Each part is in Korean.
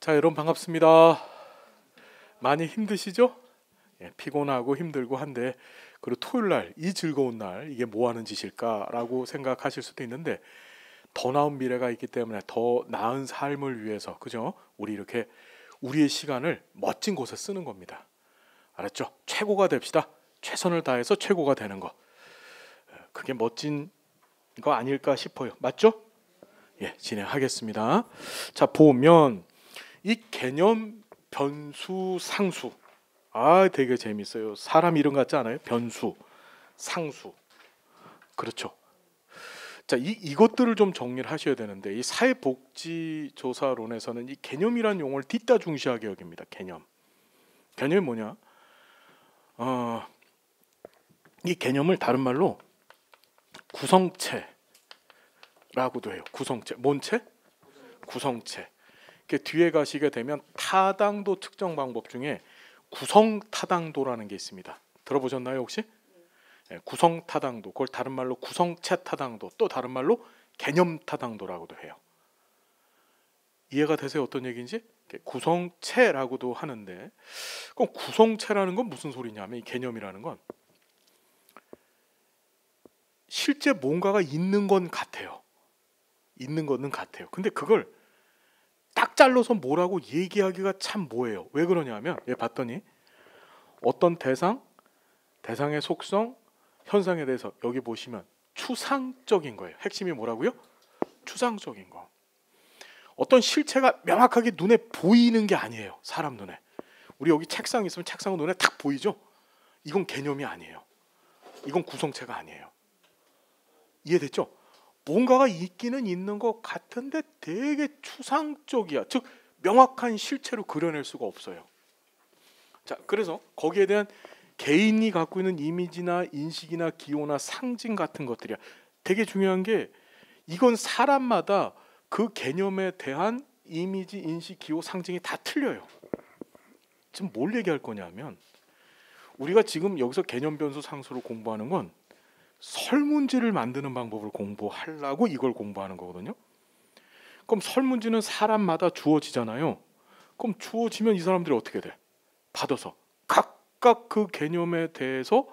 자, 여러분 반갑습니다. 많이 힘드시죠? 피곤하고 힘들고 한데, 그리고 토요일 날, 이 즐거운 날, 이게 뭐 하는 짓일까라고 생각하실 수도 있는데, 더 나은 미래가 있기 때문에 더 나은 삶을 위해서, 그죠? 우리 이렇게 우리의 시간을 멋진 곳에 쓰는 겁니다. 알았죠? 최고가 됩시다. 최선을 다해서 최고가 되는 거. 그게 멋진 거 아닐까 싶어요. 맞죠? 진행하겠습니다. 자, 보면 이 개념 변수 상수, 되게 재밌어요. 사람 이름 같지 않아요? 변수, 상수. 그렇죠. 자, 이것들을 좀 정리를 하셔야 되는데, 이 사회복지조사론에서는 이 개념이란 용어를 뒷다 중시하게 여깁니다. 개념이 뭐냐? 이 개념을 다른 말로 구성체라고도 해요. 구성체. 뭔 체? 구성체. 뒤에 가시게 되면 타당도 측정 방법 중에 구성 타당도라는 게 있습니다. 들어보셨나요 혹시? 구성 타당도, 그걸 다른 말로 구성체 타당도, 또 다른 말로 개념 타당도라고도 해요. 이해가 되세요? 어떤 얘기인지? 구성체라고도 하는데, 그럼 구성체라는 건 무슨 소리냐면, 이 개념이라는 건 실제 뭔가가 있는 건 같아요. 있는 거는 같아요. 근데 그걸 딱 잘라서 뭐라고 얘기하기가 참 뭐예요. 왜 그러냐면, 봤더니 어떤 대상의 속성, 현상에 대해서 여기 보시면 추상적인 거예요. 핵심이 뭐라고요? 추상적인 거. 어떤 실체가 명확하게 눈에 보이는 게 아니에요. 사람 눈에. 우리 여기 책상 있으면 책상은 눈에 탁 보이죠? 이건 개념이 아니에요. 이건 구성체가 아니에요. 이해됐죠? 뭔가가 있기는 있는 것 같은데 되게 추상적이야. 즉 명확한 실체로 그려낼 수가 없어요. 자, 그래서 거기에 대한 개인이 갖고 있는 이미지나 인식이나 기호나 상징 같은 것들이야. 되게 중요한 게, 이건 사람마다 그 개념에 대한 이미지, 인식, 기호, 상징이 다 틀려요. 지금 뭘 얘기할 거냐면, 우리가 지금 여기서 개념 변수 상수로 공부하는 건 설문지를 만드는 방법을 공부하려고 이걸 공부하는 거거든요. 그럼 설문지는 사람마다 주어지잖아요. 그럼 주어지면 이 사람들이 어떻게 돼? 받아서 각각 그 개념에 대해서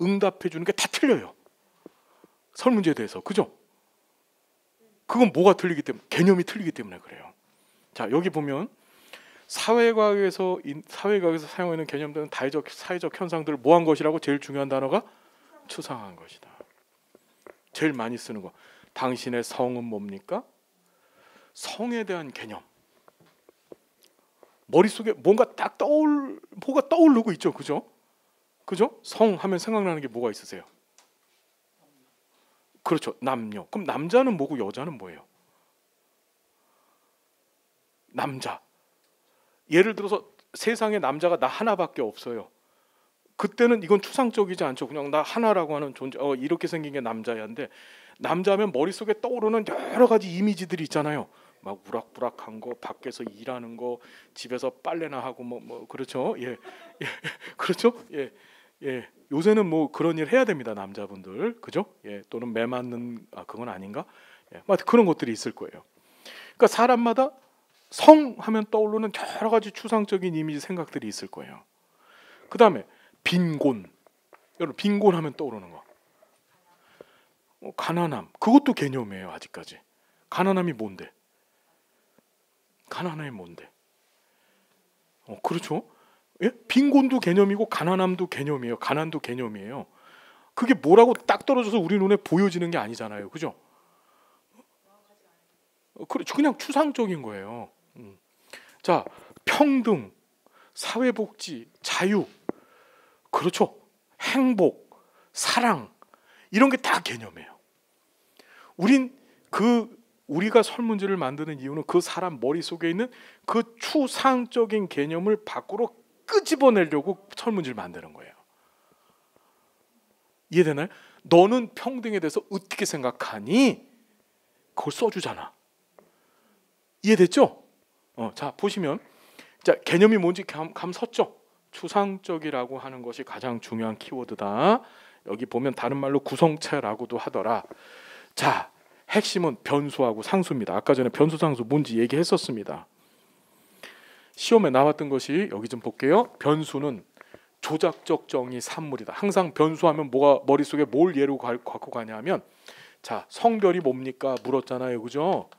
응답해 주는 게 다 틀려요. 설문지에 대해서. 그죠? 그건 뭐가 틀리기 때문에? 개념이 틀리기 때문에 그래요. 자, 여기 보면 사회과학에서 사용하는 개념들은 다의적, 사회적 현상들을 뭐한 것이라고? 제일 중요한 단어가 추상한 것이다. 제일 많이 쓰는 거. 당신의 성은 뭡니까? 성에 대한 개념. 머릿속에 뭐가 떠오르고 있죠. 그죠? 성 하면 생각나는 게 뭐가 있으세요? 그렇죠. 남녀. 그럼 남자는 뭐고 여자는 뭐예요? 남자. 예를 들어서 세상에 남자가 나 하나밖에 없어요. 그때는 이건 추상적이지 않죠. 그냥 나 하나라고 하는 존재, 이렇게 생긴 게 남자야인데, 남자면 머릿속에 떠오르는 여러 가지 이미지들이 있잖아요. 막 우락부락한 거, 밖에서 일하는 거, 집에서 빨래나 하고 뭐 그렇죠. 그렇죠. 요새는 뭐 그런 일 해야 됩니다, 남자분들. 그죠? 또는 매 맞는, 그건 아닌가? 그런 것들이 있을 거예요. 그러니까 사람마다 성 하면 떠오르는 여러 가지 추상적인 이미지, 생각들이 있을 거예요. 그 다음에 빈곤. 여러분, 빈곤 하면 떠오르는 거. 가난함. 그것도 개념이에요, 아직까지. 가난함이 뭔데? 그렇죠? 빈곤도 개념이고 가난함도 개념이에요. 가난도 개념이에요. 그게 뭐라고 딱 떨어져서 우리 눈에 보여지는 게 아니잖아요. 그죠? 그냥 추상적인 거예요. 자, 평등, 사회복지, 자유, 그렇죠? 행복, 사랑, 이런 게 다 개념이에요. 우리가 설문지를 만드는 이유는 그 사람 머릿속에 있는 그 추상적인 개념을 밖으로 끄집어내려고 설문지를 만드는 거예요. 이해되나요? 너는 평등에 대해서 어떻게 생각하니? 그걸 써주잖아. 이해됐죠? 자, 보시면, 자, 개념이 뭔지 감 섰죠? 추상적이라고 하는 것이 가장 중요한 키워드다. 여기 보면 다른 말로 구성체라고도 하더라. 자, 핵심은 변수하고 상수입니다. 아까 전에 변수 상수 뭔지 얘기했었습니다. 시험에 나왔던 것이 여기 좀 볼게요. 변수는 조작적 정의 산물이다. 항상 변수하면 뭐가 머릿속에 뭘 예로 갖고 가냐면 자, 성별이 뭡니까? 물었잖아요. 그죠?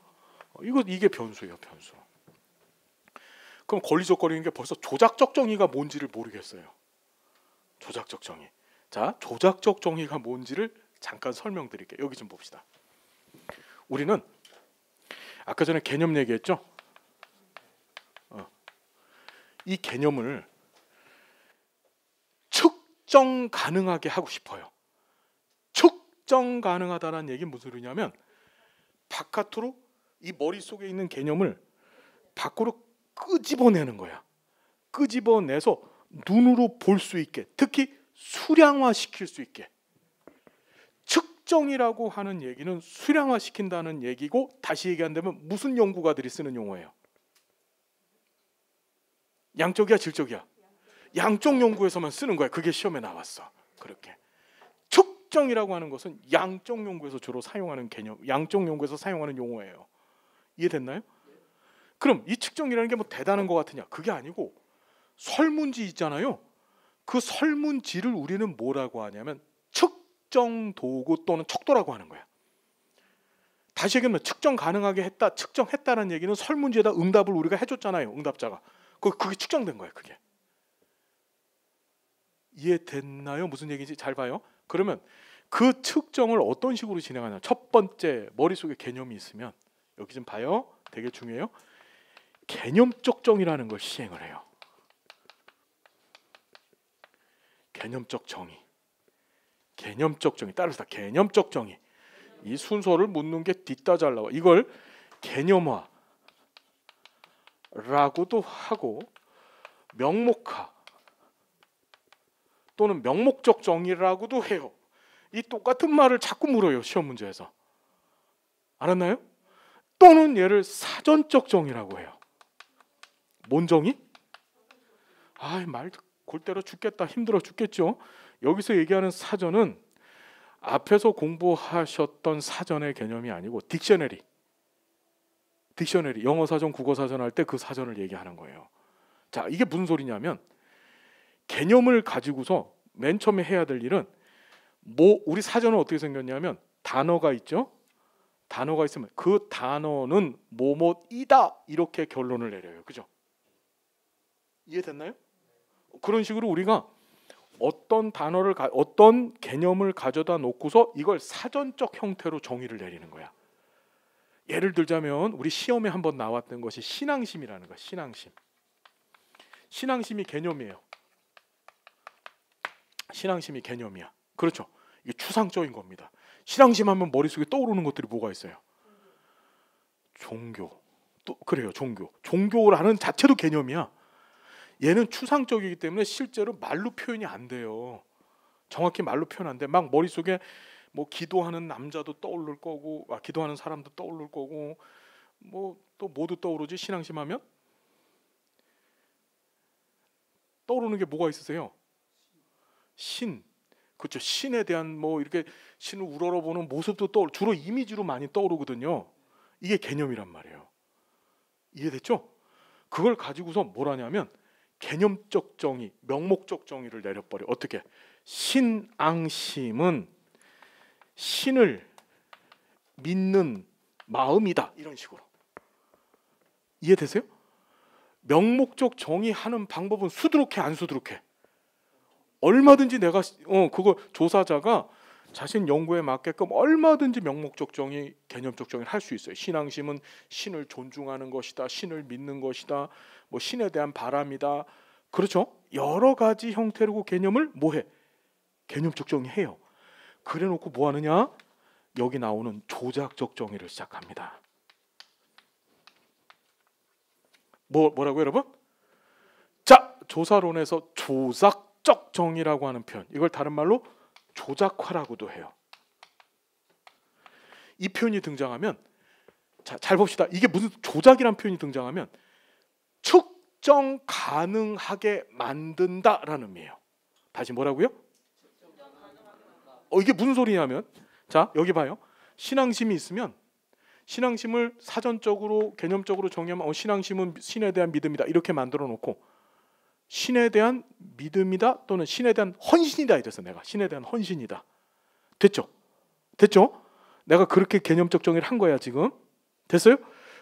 이게 변수예요, 변수. 그럼 걸리적거리는 게 벌써 조작적 정의가 뭔지를 모르겠어요. 조작적 정의. 자, 조작적 정의가 뭔지를 잠깐 설명드릴게요. 여기 좀 봅시다. 우리는 아까 전에 개념 얘기했죠? 이 개념을 측정 가능하게 하고 싶어요. 측정 가능하다는 얘기는 무슨 소리냐면 바깥으로 이 머릿속에 있는 개념을 밖으로 끄집어내는 거야. 끄집어내서 눈으로 볼 수 있게, 특히 수량화시킬 수 있게. 측정이라고 하는 얘기는 수량화시킨다는 얘기고, 다시 얘기한다면 무슨 연구가들이 쓰는 용어예요? 양적이야, 질적이야? 양적 연구에서만 쓰는 거야. 그게 시험에 나왔어. 그렇게. 측정이라고 하는 것은 양적 연구에서 주로 사용하는 개념, 양적 연구에서 사용하는 용어예요. 이해됐나요? 그럼 이 측정이라는 게 뭐 대단한 것 같으냐? 그게 아니고 설문지 있잖아요. 그 설문지를 우리는 뭐라고 하냐면 측정 도구 또는 척도라고 하는 거야. 다시 얘기하면 측정 가능하게 했다, 측정했다는 얘기는 설문지에다 응답을 우리가 해줬잖아요. 응답자가. 그게 측정된 거야. 그게. 이해됐나요? 무슨 얘기인지 잘 봐요. 그러면 그 측정을 어떤 식으로 진행하냐? 첫 번째, 머릿속에 개념이 있으면 여기 좀 봐요. 되게 중요해요. 개념적 정의라는 걸 시행을 해요. 개념적 정의. 개념적 정의. 따라서 개념적 정의. 이 순서를 묻는 게 뒤따 잘 나와. 이걸 개념화라고도 하고 명목화 또는 명목적 정의라고도 해요. 이 똑같은 말을 자꾸 물어요. 시험 문제에서. 알았나요? 또는 얘를 사전적 정의라고 해요. 뭔 정의? 말 골 때려 죽겠다. 힘들어 죽겠죠. 여기서 얘기하는 사전은 앞에서 공부하셨던 사전의 개념이 아니고 딕셔너리, 영어 사전, 국어 사전 할 때 그 사전을 얘기하는 거예요. 자, 이게 무슨 소리냐면 개념을 가지고서 맨 처음에 해야 될 일은 우리 사전은 어떻게 생겼냐면 단어가 있죠. 단어가 있으면 그 단어는 뭐뭐이다 이렇게 결론을 내려요. 그죠? 이해됐나요? 그런 식으로 우리가 어떤 단어를 어떤 개념을 가져다 놓고서 이걸 사전적 형태로 정의를 내리는 거야. 예를 들자면 우리 시험에 한번 나왔던 것이 신앙심이라는 거야. 신앙심이 개념이에요. 신앙심이 개념이야. 그렇죠? 이게 추상적인 겁니다. 신앙심 하면 머릿속에 떠오르는 것들이 뭐가 있어요? 종교. 또 그래요. 종교라는 자체도 개념이야. 얘는 추상적이기 때문에 실제로 말로 표현이 안 돼요. 정확히 말로 표현 안 돼. 막 머릿속에 뭐 기도하는 남자도 떠오를 거고, 기도하는 사람도 떠오를 거고, 뭐 또 뭐도 떠오르지? 신앙심하면 떠오르는 게 뭐가 있으세요? 신. 그렇죠. 신에 대한 뭐 이렇게 신을 우러러보는 모습도 주로 이미지로 많이 떠오르거든요. 이게 개념이란 말이에요. 이해됐죠? 그걸 가지고서 뭘 하냐면 개념적 정의, 명목적 정의를 내려버려. 어떻게? 신앙심은 신을 믿는 마음이다. 이런 식으로. 이해되세요? 명목적 정의하는 방법은 수두룩해 안 수두룩해? 얼마든지 내가 그거 조사자가 자신 연구에 맞게끔 얼마든지 명목적 정의, 개념적 정의를 할 수 있어요. 신앙심은 신을 존중하는 것이다. 신을 믿는 것이다. 뭐 신에 대한 바람이다. 그렇죠? 여러 가지 형태로 개념을 뭐해? 개념적 정의해요. 그래놓고 뭐 하느냐? 여기 나오는 조작적 정의를 시작합니다. 뭐라고요, 여러분? 자, 조사론에서 조작적 정의라고 하는 표현, 이걸 다른 말로 조작화라고도 해요. 이 표현이 등장하면, 자, 잘 봅시다. 이게 무슨 조작이란 표현이 등장하면 측정 가능하게 만든다라는 의미예요. 다시 뭐라고요? 이게 무슨 소리냐면, 자, 여기 봐요. 신앙심이 있으면 신앙심을 사전적으로 개념적으로 정의하면 신앙심은 신에 대한 믿음이다 이렇게 만들어 놓고 신에 대한 믿음이다 또는 신에 대한 헌신이다 이래서 내가 신에 대한 헌신이다. 됐죠? 됐죠? 내가 그렇게 개념적 정의를 한 거야 지금. 됐어요?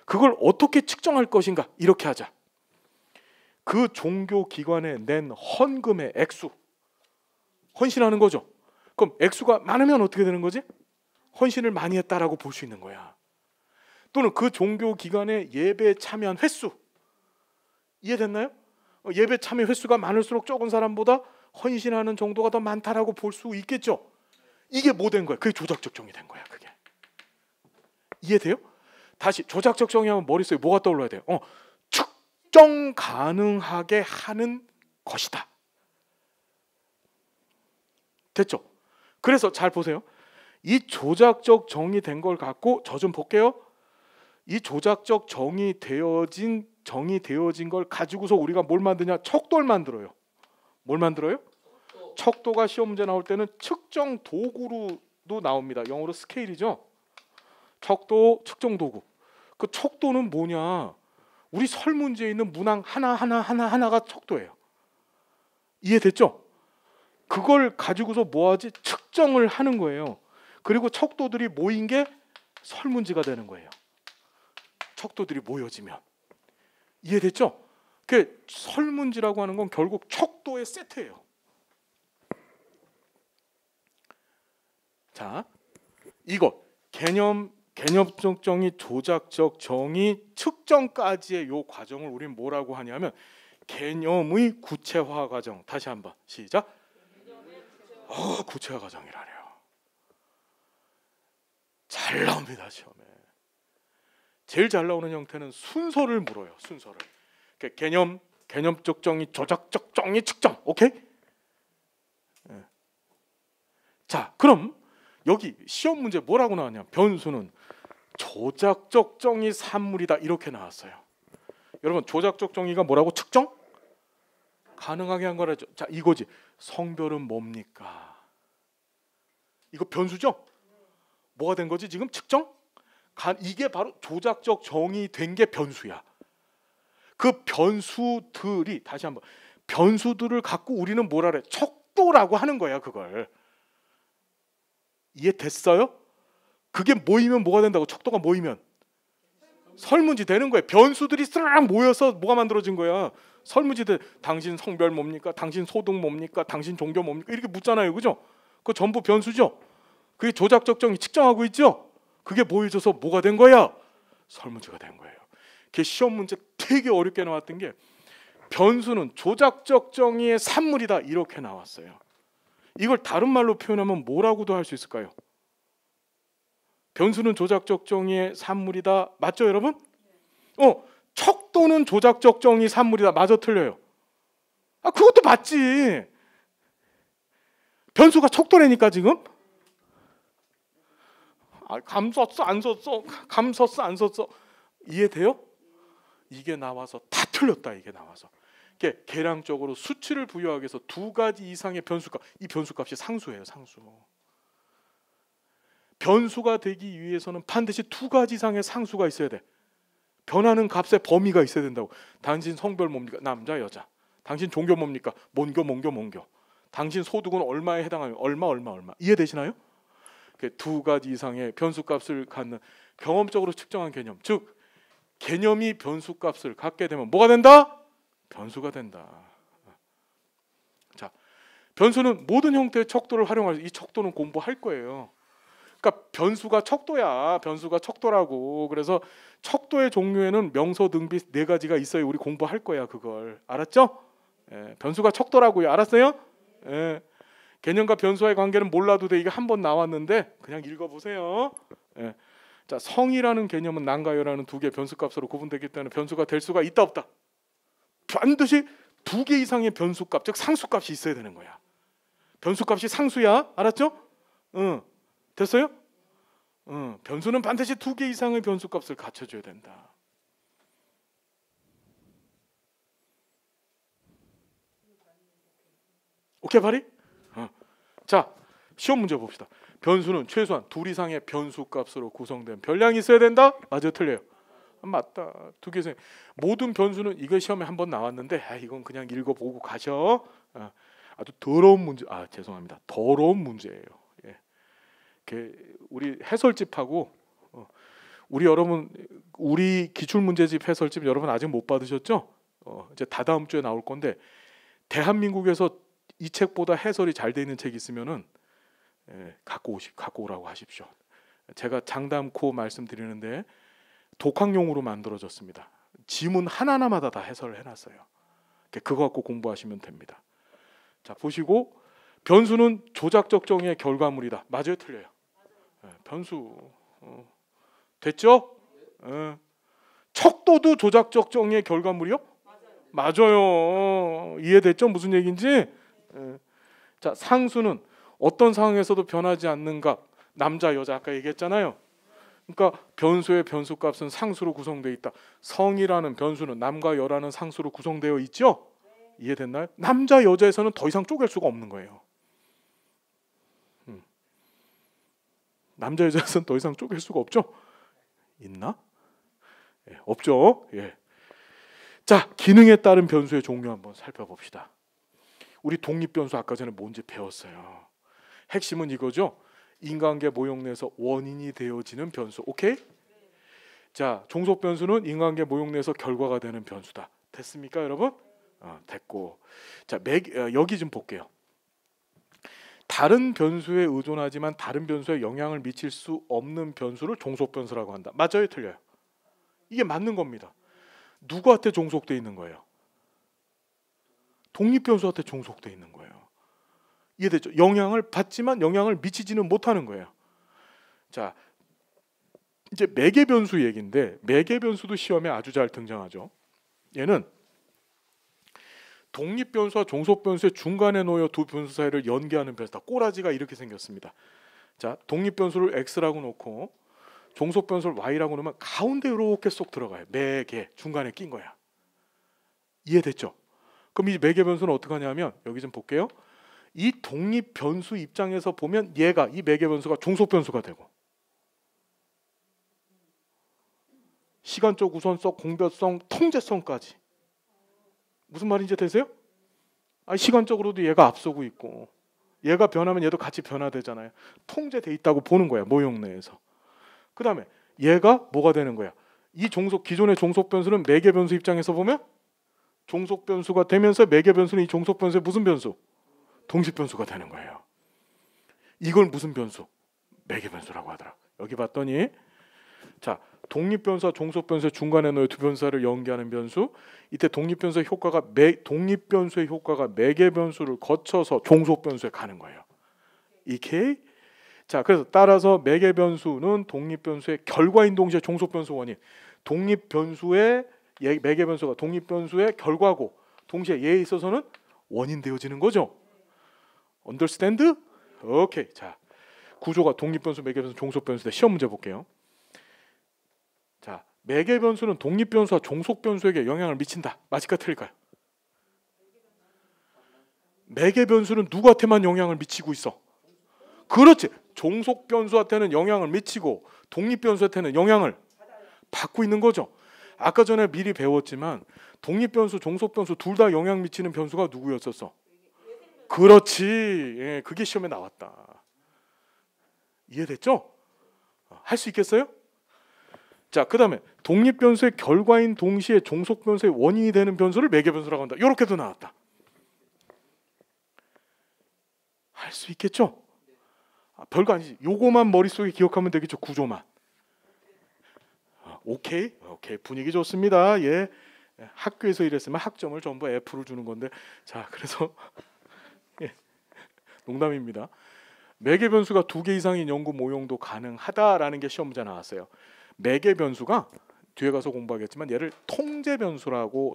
그걸 어떻게 측정할 것인가 이렇게 하자. 그 종교 기관에 낸 헌금의 액수 헌신하는 거죠. 그럼 액수가 많으면 어떻게 되는 거지? 헌신을 많이 했다라고 볼 수 있는 거야. 또는 그 종교 기관에 예배에 참여한 횟수 이해됐나요? 예배 참여 횟수가 많을수록 적은 사람보다 헌신하는 정도가 더 많다라고 볼 수 있겠죠. 이게 뭐 된 거야? 그게 조작적 정의 된 거야. 그게 이해돼요? 다시 조작적 정의하면 머릿속에 뭐가 떠올라야 돼요? 측정 가능하게 하는 것이다. 됐죠? 그래서 잘 보세요. 이 조작적 정의된 걸 갖고 저 좀 볼게요. 이 조작적 정의되어진 걸 가지고서 우리가 뭘 만드냐? 척도를 만들어요. 뭘 만들어요? 척도가 시험 문제 나올 때는 측정 도구로도 나옵니다. 영어로 스케일이죠. 척도 측정 도구. 그 척도는 뭐냐? 우리 설문지에 있는 문항 하나가 척도예요. 이해됐죠? 그걸 가지고서 뭐하지? 측정을 하는 거예요. 그리고 척도들이 모인 게 설문지가 되는 거예요. 척도들이 모여지면. 이해됐죠? 그 설문지라고 하는 건 결국 척도의 세트예요. 자, 이거 개념적 정의, 조작적 정의, 측정까지의 요 과정을 우리는 뭐라고 하냐면 개념의 구체화 과정. 다시 한번 시작. 구체화 과정이라네요. 잘 나옵니다 시험에. 제일 잘 나오는 형태는 순서를 물어요. 순서를. 개념적 정의, 조작적 정의, 측정. 오케이? 네. 자, 그럼 여기 시험 문제 뭐라고 나왔냐? 변수는 조작적 정의 산물이다 이렇게 나왔어요. 여러분 조작적 정의가 뭐라고? 측정? 가능하게 한 거라죠. 자, 이거지. 성별은 뭡니까? 이거 변수죠? 뭐가 된 거지 지금? 측정? 이게 바로 조작적 정의된 게 변수야. 그 변수들이 다시 한번 변수들을 갖고 우리는 뭐라 그래? 척도라고 하는 거야 그걸. 이해됐어요? 그게 모이면 뭐가 된다고? 척도가 모이면 설문지 되는 거예요. 변수들이 싹 모여서 뭐가 만들어진 거야? 설문지들. 당신 성별 뭡니까? 당신 소득 뭡니까? 당신 종교 뭡니까? 이렇게 묻잖아요. 그죠? 그거 전부 변수죠. 그게 조작적 정의 측정하고 있죠. 그게 모여져서 뭐가 된 거야? 설문지가 된 거예요. 그 시험 문제 되게 어렵게 나왔던 게 변수는 조작적 정의의 산물이다 이렇게 나왔어요. 이걸 다른 말로 표현하면 뭐라고도 할 수 있을까요? 변수는 조작적 정의의 산물이다. 맞죠 여러분? 척도는 조작적 정의 산물이다. 맞아 틀려요? 그것도 맞지. 변수가 척도라니까 지금. 감 썼어 안 썼어? 감 썼어 안 썼어? 이해돼요? 이게 나와서 다 틀렸다. 이게 나와서 계량적으로 수치를 부여하기 위해서 두 가지 이상의 변수값. 이 변수값이 상수예요. 상수. 변수가 되기 위해서는 반드시 두 가지 이상의 상수가 있어야 돼. 변하는 값의 범위가 있어야 된다고. 당신 성별 뭡니까? 남자 여자. 당신 종교 뭡니까? 몬교. 당신 소득은 얼마에 해당하며 얼마. 이해되시나요? 두 가지 이상의 변수값을 갖는 경험적으로 측정한 개념. 즉 개념이 변수값을 갖게 되면 뭐가 된다? 변수가 된다. 자, 변수는 모든 형태의 척도를 활용해서 이 척도는 공부할 거예요. 그러니까 변수가 척도야. 변수가 척도라고. 그래서 척도의 종류에는 명소, 등비 네 가지가 있어요. 우리 공부할 거야 그걸. 알았죠? 변수가 척도라고요. 알았어요? 개념과 변수와의 관계는 몰라도 돼. 이게 한 번 나왔는데 그냥 읽어보세요. 자, 성이라는 개념은 난가요라는 두 개의 변수값으로 구분되기 때문에 변수가 될 수가 있다 없다? 반드시 두 개 이상의 변수값, 즉 상수값이 있어야 되는 거야. 변수값이 상수야. 알았죠? 됐어요? 변수는 반드시 두 개 이상의 변수값을 갖춰줘야 된다. 오케이 바리? 자, 시험 문제 봅시다. 변수는 최소한 둘 이상의 변수 값으로 구성된 별량이 있어야 된다. 맞아요, 틀려요? 맞다. 두 개 이상. 모든 변수는 이거 시험에 한번 나왔는데 이건 그냥 읽어보고 가셔. 아주 더러운 문제. 죄송합니다. 더러운 문제예요. 예. 우리 해설집하고 우리 여러분 우리 기출 문제집 해설집 여러분 아직 못 받으셨죠? 이제 다다음 주에 나올 건데 대한민국에서 이 책보다 해설이 잘 돼 있는 책 있으면은 갖고 오라고 하십시오. 제가 장담코 말씀드리는데 독학용으로 만들어졌습니다. 지문 하나하나마다 다 해설을 해놨어요. 그거 갖고 공부하시면 됩니다. 자, 보시고 변수는 조작적 정의의 결과물이다. 맞아요, 틀려요? 변수 됐죠? 척도도 조작적 정의의 결과물이요? 맞아요. 이해됐죠? 무슨 얘기인지? 자, 상수는 어떤 상황에서도 변하지 않는 값. 남자, 여자 아까 얘기했잖아요. 그러니까 변수의 변수값은 상수로 구성되어 있다. 성이라는 변수는 남과 여라는 상수로 구성되어 있죠? 이해됐나요? 남자, 여자에서는 더 이상 쪼갤 수가 없는 거예요. 남자, 여자에서는 더 이상 쪼갤 수가 없죠? 있나? 없죠? 예. 자, 기능에 따른 변수의 종류 한번 살펴봅시다. 우리 독립변수 아까 전에 뭔지 배웠어요. 핵심은 이거죠. 인과관계 모형 내에서 원인이 되어지는 변수. 오케이? 자, 종속변수는 인과관계 모형 내에서 결과가 되는 변수다. 됐습니까, 여러분? 됐고. 자, 여기 좀 볼게요. 다른 변수에 의존하지만 다른 변수에 영향을 미칠 수 없는 변수를 종속변수라고 한다. 맞아요, 틀려요? 이게 맞는 겁니다. 누구한테 종속돼 있는 거예요? 독립변수한테 종속돼 있는 거예요. 이해됐죠? 영향을 받지만 영향을 미치지는 못하는 거예요. 자, 이제 매개변수 얘기인데 매개변수도 시험에 아주 잘 등장하죠. 얘는 독립변수와 종속변수의 중간에 놓여 두 변수 사이를 연계하는 변수다. 꼬라지가 이렇게 생겼습니다. 자, 독립변수를 x라고 놓고 종속변수를 y라고 놓으면 가운데 이렇게 쏙 들어가요. 매개 중간에 낀 거야. 이해됐죠? 그럼 이 매개변수는 어떻게 하냐면 여기 좀 볼게요. 이 독립변수 입장에서 보면 얘가 이 매개변수가 종속변수가 되고 시간적 우선성, 공별성, 통제성까지. 무슨 말인지 되세요? 시간적으로도 얘가 앞서고 있고 얘가 변하면 얘도 같이 변화되잖아요. 통제돼 있다고 보는 거야, 모형 내에서. 그 다음에 얘가 뭐가 되는 거야? 이 기존의 종속변수는 매개변수 입장에서 보면 종속변수가 되면서 매개변수는 이 종속변수의 무슨 변수? 동식변수가 되는 거예요. 이걸 무슨 변수? 매개변수라고 하더라. 여기 봤더니 자, 독립변수와 종속변수의 중간에 놓여 두 변수를 연계하는 변수. 이때 독립변수의 효과가 매개변수를 거쳐서 종속변수에 가는 거예요. 이케이. 자, 그래서 따라서 매개변수는 독립변수의 결과인 동시에 종속변수 원인. 독립변수의 매개변수가 독립변수의 결과고 동시에 얘에 있어서는 원인 되어지는 거죠. Understand? 오케이. 자, 구조가 독립변수, 매개변수, 종속변수 대 시험 문제 볼게요. 자, 매개변수는 독립변수와 종속변수에게 영향을 미친다. 맞을까 틀릴까요? 매개변수는 누구한테만 영향을 미치고 있어? 그렇지. 종속변수한테는 영향을 미치고 독립변수한테는 영향을 받고 있는 거죠. 아까 전에 미리 배웠지만 독립변수, 종속변수 둘 다 영향 미치는 변수가 누구였었어? 그렇지. 예, 그게 시험에 나왔다. 이해됐죠? 할 수 있겠어요? 자, 그 다음에 독립변수의 결과인 동시에 종속변수의 원인이 되는 변수를 매개변수라고 한다. 이렇게도 나왔다. 할 수 있겠죠? 별거 아니지. 요거만 머릿속에 기억하면 되겠죠. 구조만. 오케이. 분위기 좋습니다. 예. 학교에서 이랬으면 학점을 전부 F로 주는 건데. 자, 그래서 예. 농담입니다. 매개변수가 2개 이상인 연구 모형도 가능하다라는 게 시험 문제 나왔어요. 매개변수가 뒤에 가서 공부하겠지만 얘를 통제변수로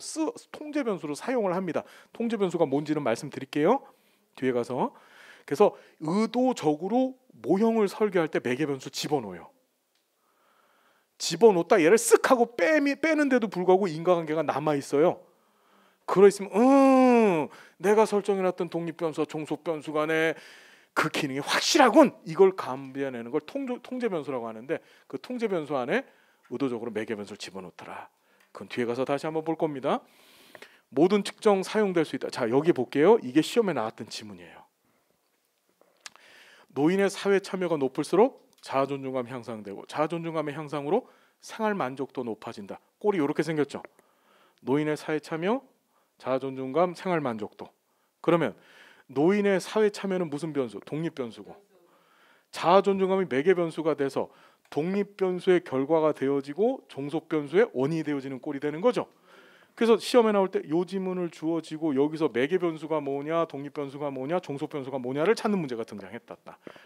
사용을 합니다. 통제변수가 뭔지는 말씀드릴게요. 뒤에 가서. 그래서 의도적으로 모형을 설계할 때 매개변수 집어넣어요. 집어넣었다 얘를 쓱 하고 빼는데도 불구하고 인과관계가 남아있어요. 그러있으면 내가 설정해놨던 독립변수와 종속변수 간에 그 기능이 확실하군. 이걸 감별해내는 걸 통제 변수라고 하는데 그 통제 변수 안에 의도적으로 매개 변수를 집어넣더라. 그건 뒤에 가서 다시 한번 볼 겁니다. 모든 특정 사용될 수 있다. 자, 여기 볼게요. 이게 시험에 나왔던 지문이에요. 노인의 사회 참여가 높을수록 자아존중감이 향상되고 자아존중감의 향상으로 생활 만족도 높아진다. 꼴이 이렇게 생겼죠. 노인의 사회 참여, 자아존중감, 생활 만족도. 그러면 노인의 사회 참여는 무슨 변수? 독립 변수고 자아존중감이 매개 변수가 돼서 독립 변수의 결과가 되어지고 종속 변수의 원인이 되어지는 꼴이 되는 거죠. 그래서 시험에 나올 때 요 지문을 주어지고 여기서 매개 변수가 뭐냐, 독립 변수가 뭐냐, 종속 변수가 뭐냐를 찾는 문제가 등장했다.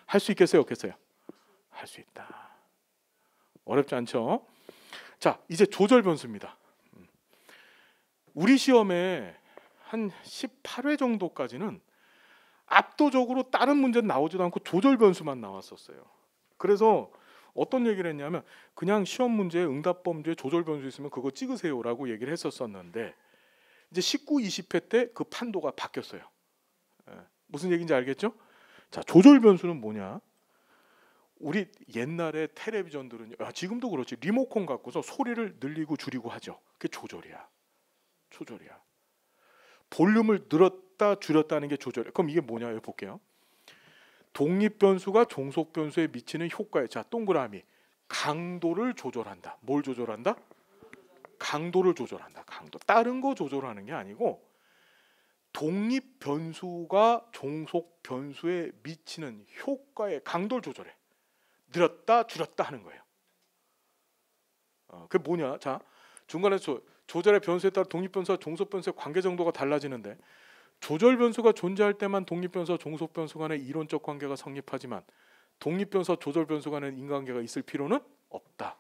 할 수 있겠어요, 없겠어요? 할 수 있다. 어렵지 않죠? 자, 이제 조절 변수입니다. 우리 시험에 한 18회 정도까지는 압도적으로 다른 문제는 나오지도 않고 조절 변수만 나왔었어요. 그래서 어떤 얘기를 했냐면 그냥 시험 문제에 응답 범주에 조절 변수 있으면 그거 찍으세요라고 얘기를 했었었는데 이제 19, 20회 때 그 판도가 바뀌었어요. 무슨 얘기인지 알겠죠? 자, 조절 변수는 뭐냐? 우리 옛날에 텔레비전들은 지금도 그렇지 리모컨 갖고서 소리를 늘리고 줄이고 하죠. 그게 조절이야. 조절이야. 볼륨을 늘었다 줄였다 하는 게 조절이야. 그럼 이게 뭐냐? 여기 볼게요. 독립 변수가 종속 변수에 미치는 효과에 자 동그라미 강도를 조절한다. 뭘 조절한다? 강도를 조절한다. 강도. 다른 거 조절하는 게 아니고 독립 변수가 종속 변수에 미치는 효과의 강도를 조절해. 늘었다 줄였다 하는 거예요. 그게 뭐냐? 자 중간에서 조절의 변수에 따라 독립 변수와 종속 변수의 관계 정도가 달라지는데 조절 변수가 존재할 때만 독립 변수와 종속 변수 간의 이론적 관계가 성립하지만 독립 변수와 조절 변수 간의 인과관계가 있을 필요는 없다.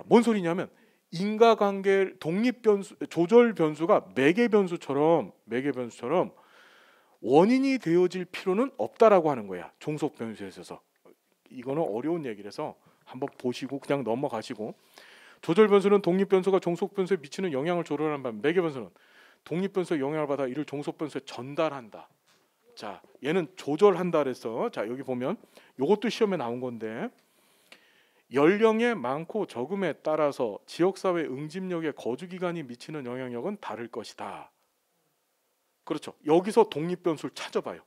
뭔 소리냐면 인과관계 독립 변수 조절 변수가 매개 변수처럼 원인이 되어질 필요는 없다라고 하는 거야. 종속 변수에 있어서. 이거는 어려운 얘기라서 한번 보시고 그냥 넘어가시고 조절 변수는 독립 변수가 종속 변수에 미치는 영향을 조절하는 반면 매개 변수는 독립 변수의 영향을 받아 이를 종속 변수에 전달한다. 자, 얘는 조절한다 그랬어. 자, 여기 보면 이것도 시험에 나온 건데 연령의 많고 적음에 따라서 지역사회 응집력의 거주기간이 미치는 영향력은 다를 것이다. 그렇죠. 여기서 독립 변수를 찾아봐요.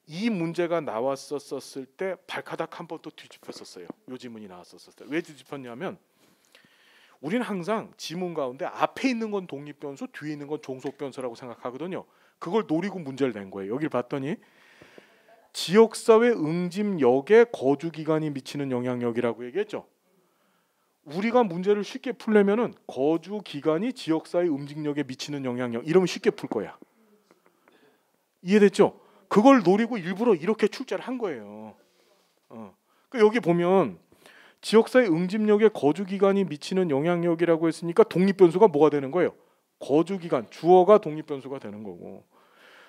이 문제가 나왔었을 때 발가락 한 번 또 뒤집혔었어요. 요 지문이 나왔었어요. 왜 뒤집혔냐면 우리는 항상 지문 가운데 앞에 있는 건 독립 변수, 뒤에 있는 건 종속 변수라고 생각하거든요. 그걸 노리고 문제를 낸 거예요. 여기를 봤더니 지역사회 응집력에 거주기간이 미치는 영향력이라고 얘기했죠. 우리가 문제를 쉽게 풀려면은 거주기간이 지역사회 응집력에 미치는 영향력 이러면 쉽게 풀 거야. 이해됐죠? 그걸 노리고 일부러 이렇게 출제를 한 거예요. 그러니까 여기 보면 지역사회 응집력에 거주기간이 미치는 영향력이라고 했으니까 독립변수가 뭐가 되는 거예요? 거주기간, 주어가 독립변수가 되는 거고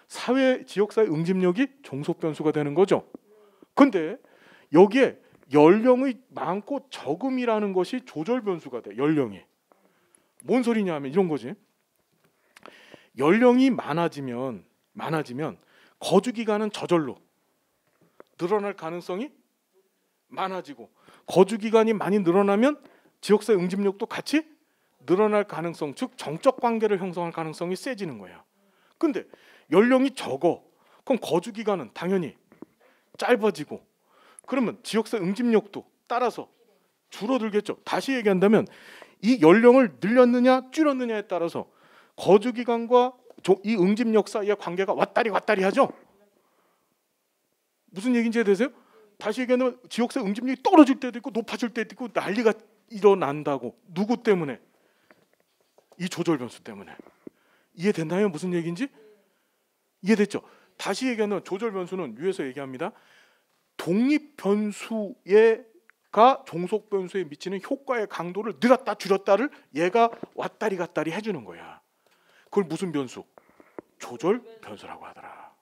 지역사회 응집력이 종속변수가 되는 거죠. 근데 여기에 연령의 많고 적음이라는 것이 조절변수가 돼. 연령이. 뭔 소리냐 하면 이런 거지. 연령이 많아지면 거주기간은 저절로 늘어날 가능성이 많아지고 거주기간이 많이 늘어나면 지역사회 응집력도 같이 늘어날 가능성, 즉 정적 관계를 형성할 가능성이 세지는 거야. 근데 연령이 적어. 그럼 거주기간은 당연히 짧아지고 그러면 지역사회 응집력도 따라서 줄어들겠죠. 다시 얘기한다면 이 연령을 늘렸느냐 줄였느냐에 따라서 거주기간과 이 응집력 사이의 관계가 왔다리 갔다리 하죠. 무슨 얘기인지 이해되세요? 다시 얘기하면 지역사회 응집력이 떨어질 때도 있고 높아질 때도 있고 난리가 일어난다고. 누구 때문에? 이 조절 변수 때문에. 이해됐나요? 무슨 얘기인지? 이해됐죠? 다시 얘기하면 조절 변수는 위에서 얘기합니다. 독립 변수가 종속 변수에 미치는 효과의 강도를 늘었다 줄였다를 얘가 왔다리 갔다리 해주는 거야. 그걸 무슨 변수? 조절 변수라고 하더라.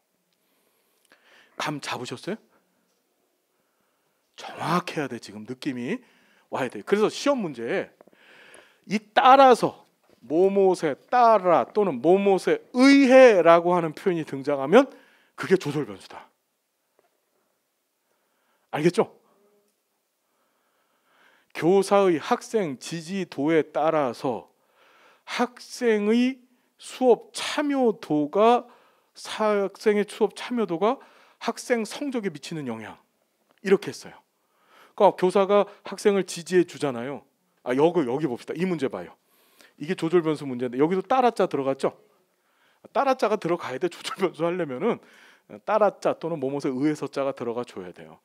감 잡으셨어요? 정확해야 돼. 지금 느낌이 와야 돼. 그래서 시험 문제에 이 따라서 뭐뭐에 따라 또는 뭐뭐에 의해라고 하는 표현이 등장하면 그게 조절 변수다. 알겠죠? 교사의 학생 지지도에 따라서 학생의 수업 참여도가 학생 성적에 미치는 영향, 이렇게 했어요. 그러니까 교사가 학생을 지지해 주잖아요. 여기 봅시다. 이 문제 봐요. 이게 조절 변수 문제인데 여기도 따라자 들어갔죠? 따라자가 들어가야 돼. 조절 변수 하려면은 따라자 또는 뭐뭐에 의해서 자가 들어가 줘야 돼요.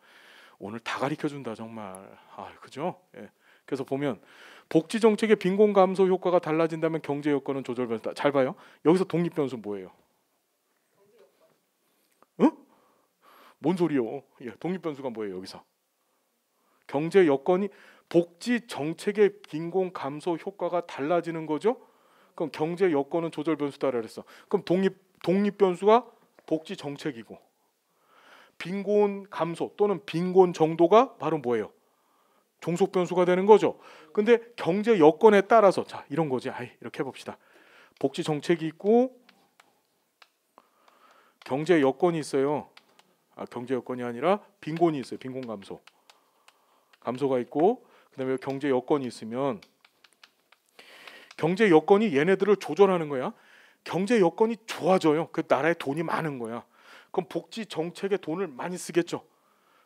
오늘 다 가르쳐 준다 정말. 그죠? 예. 그래서 보면 복지 정책의 빈곤 감소 효과가 달라진다면 경제 여건은 조절 변수다. 잘 봐요. 여기서 독립 변수 뭐예요? 응? 뭔 소리요? 예, 독립 변수가 뭐예요? 여기서 경제 여건이 복지 정책의 빈곤 감소 효과가 달라지는 거죠. 그럼 경제 여건은 조절 변수다 그랬어. 그럼 독립 변수가 복지 정책이고 빈곤 감소 또는 빈곤 정도가 바로 뭐예요? 종속 변수가 되는 거죠. 근데 경제 여건에 따라서 자 이런 거지. 이렇게 해봅시다. 복지 정책이 있고 경제 여건이 있어요. 경제 여건이 아니라 빈곤이 있어요. 빈곤 감소가 있고 그다음에 경제 여건이 있으면 경제 여건이 얘네들을 조절하는 거야. 경제 여건이 좋아져요. 그 나라에 돈이 많은 거야. 그럼 복지 정책에 돈을 많이 쓰겠죠.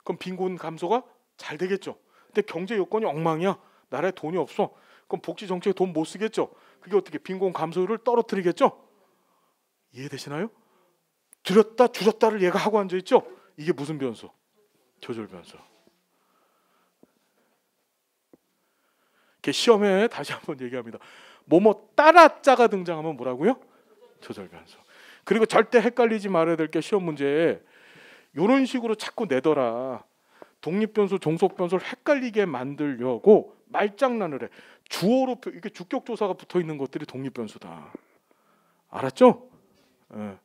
그럼 빈곤 감소가 잘 되겠죠. 근데 경제 여건이 엉망이야. 나라에 돈이 없어. 그럼 복지 정책에 돈 못 쓰겠죠. 그게 어떻게 빈곤 감소율을 떨어뜨리겠죠. 이해되시나요? 줄였다 줄였다를 얘가 하고 앉아 있죠. 이게 무슨 변수? 조절 변수. 시험에 다시 한번 얘기합니다. 뭐뭐 따라자가 등장하면 뭐라고요? 조절 변수. 그리고 절대 헷갈리지 말아야 될 게 시험 문제에 이런 식으로 자꾸 내더라. 독립 변수, 종속 변수를 헷갈리게 만들려고 말장난을 해. 주어로 이게 주격 조사가 붙어 있는 것들이 독립 변수다. 알았죠? 예.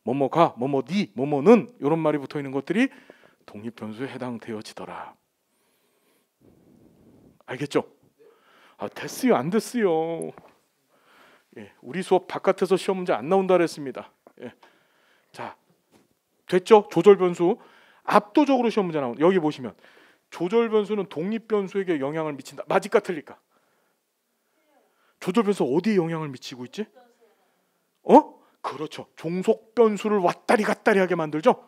뭐뭐가, 뭐뭐니, 뭐뭐는 이런 말이 붙어 있는 것들이 독립 변수에 해당되어지더라. 알겠죠? 됐어요, 안 됐어요. 예, 우리 수업 바깥에서 시험 문제 안 나온다 그랬습니다. 예. 자, 됐죠? 조절 변수 압도적으로 시험 문제 나온. 여기 보시면 조절 변수는 독립 변수에게 영향을 미친다. 맞을까 틀릴까? 조절 변수 어디에 영향을 미치고 있지? 그렇죠. 종속 변수를 왔다리 갔다리 하게 만들죠.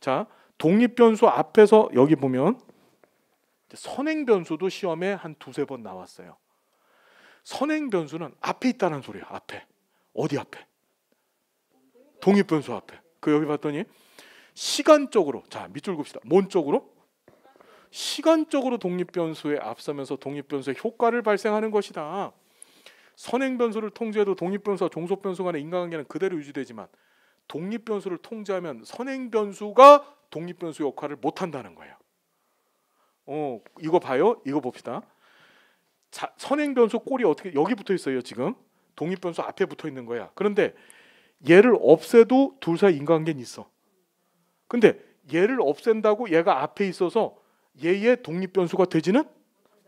자, 독립 변수 앞에서 여기 보면 선행 변수도 시험에 한 두세 번 나왔어요. 선행 변수는 앞에 있다는 소리야. 앞에. 어디 앞에? 독립 변수 앞에. 여기 봤더니 시간적으로, 자 밑줄 긋읍시다. 뭔 쪽으로? 시간적으로 독립 변수에 앞서면서 독립 변수의 효과를 발생하는 것이다. 선행 변수를 통제해도 독립 변수와 종속 변수 간의 인과관계는 그대로 유지되지만 독립 변수를 통제하면 선행 변수가 독립 변수 역할을 못 한다는 거예요. 이거 봐요. 이거 봅시다. 자, 선행 변수 꼴이 어떻게 여기 붙어 있어요. 지금 독립 변수 앞에 붙어 있는 거야. 그런데 얘를 없애도 둘 사이 인과관계는 있어. 근데 얘를 없앤다고 얘가 앞에 있어서 얘의 독립 변수가 되지는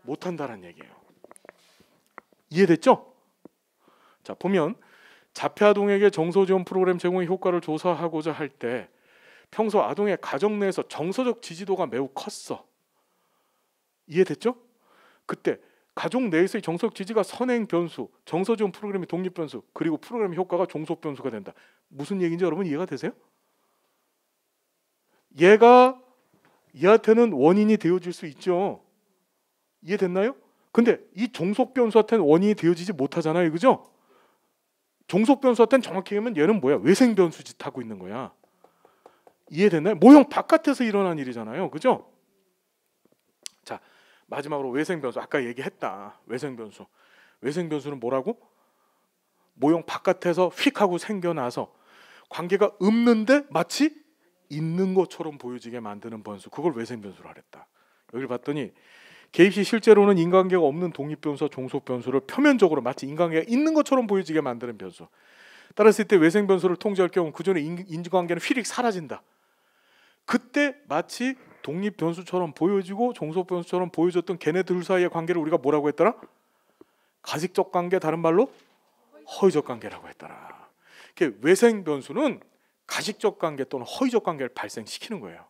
못한다는 얘기예요. 이해됐죠? 자, 보면 자폐아동에게 정서 지원 프로그램 제공의 효과를 조사하고자 할 때 평소 아동의 가정 내에서 정서적 지지도가 매우 컸어. 이해됐죠? 그때 가족 내에서의 정서적 지지가 선행 변수, 정서 지원 프로그램의 독립 변수, 그리고 프로그램 효과가 종속 변수가 된다. 무슨 얘기인지 여러분 이해가 되세요? 얘가 얘한테는 원인이 되어질 수 있죠. 이해됐나요? 근데 이 종속 변수한테는 원인이 되어지지 못하잖아요. 그죠? 종속 변수한테는 정확히 얘기하면 얘는 뭐야? 외생 변수 짓 하고 있는 거야. 이해됐나요? 모형 바깥에서 일어난 일이잖아요. 그죠? 자, 마지막으로 외생 변수. 아까 얘기했다. 외생 변수. 외생 변수는 뭐라고? 모형 바깥에서 휙 하고 생겨나서 관계가 없는데 마치 있는 것처럼 보여지게 만드는 변수. 그걸 외생 변수라 그랬다. 여기를 봤더니 개입 시 실제로는 인과관계가 없는 독립 변수와 종속 변수를 표면적으로 마치 인과관계가 있는 것처럼 보여지게 만드는 변수. 따랐을 때 외생 변수를 통제할 경우 그전에 인과관계는 휘릭 사라진다. 그때 마치 독립 변수처럼 보여지고 종속 변수처럼 보여졌던 걔네들 사이의 관계를 우리가 뭐라고 했더라? 가식적 관계, 다른 말로 허위적 관계라고 했더라. 외생 변수는 가식적 관계 또는 허위적 관계를 발생시키는 거예요.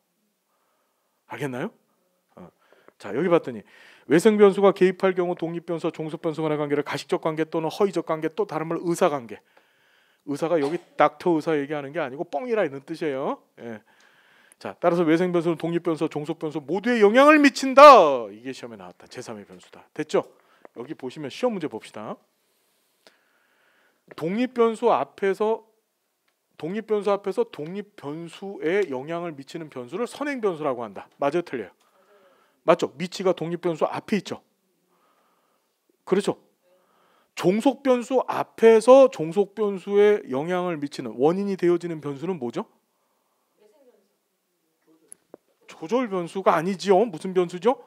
알겠나요? 자, 여기 봤더니 외생 변수가 개입할 경우 독립 변수와 종속 변수 간의 관계를 가식적 관계 또는 허위적 관계, 또 다른 말로 의사 관계. 의사가 여기 닥터 의사 얘기하는 게 아니고 뻥이라 있는 뜻이에요. 예. 자, 따라서 외생 변수는 독립 변수와 종속 변수 모두에 영향을 미친다. 이게 시험에 나왔다. 제3의 변수다. 됐죠? 여기 보시면 시험 문제 봅시다. 독립 변수 앞에서 독립 변수에 영향을 미치는 변수를 선행 변수라고 한다. 맞아요, 틀려요? 맞죠? 미치가 독립 변수 앞에 있죠. 그렇죠? 종속 변수 앞에서 종속 변수에 영향을 미치는 원인이 되어지는 변수는 뭐죠? 조절 변수가 아니지요. 무슨 변수죠?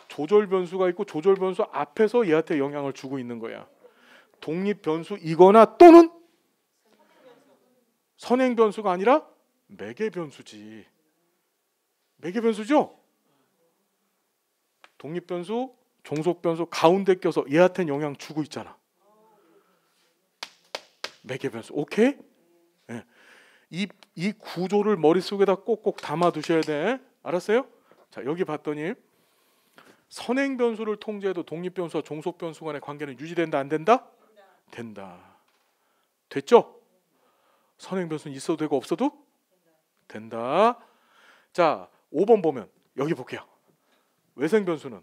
조절 변수가 있고 조절 변수 앞에서 얘한테 영향을 주고 있는 거야. 독립 변수이거나 또는 선행 변수가 아니라 매개 변수지. 매개 변수죠? 독립 변수, 종속 변수 가운데 껴서 얘한테 영향 주고 있잖아. 매개 변수. 오케이? 네. 이 구조를 머릿속에다 꼭꼭 담아 두셔야 돼. 알았어요? 자, 여기 봤더니 선행 변수를 통제해도 독립 변수와 종속 변수 간의 관계는 유지된다, 안 된다? 된다. 됐죠? 선행 변수는 있어도 되고 없어도 된다. 자, 5번 보면 여기 볼게요. 외생 변수는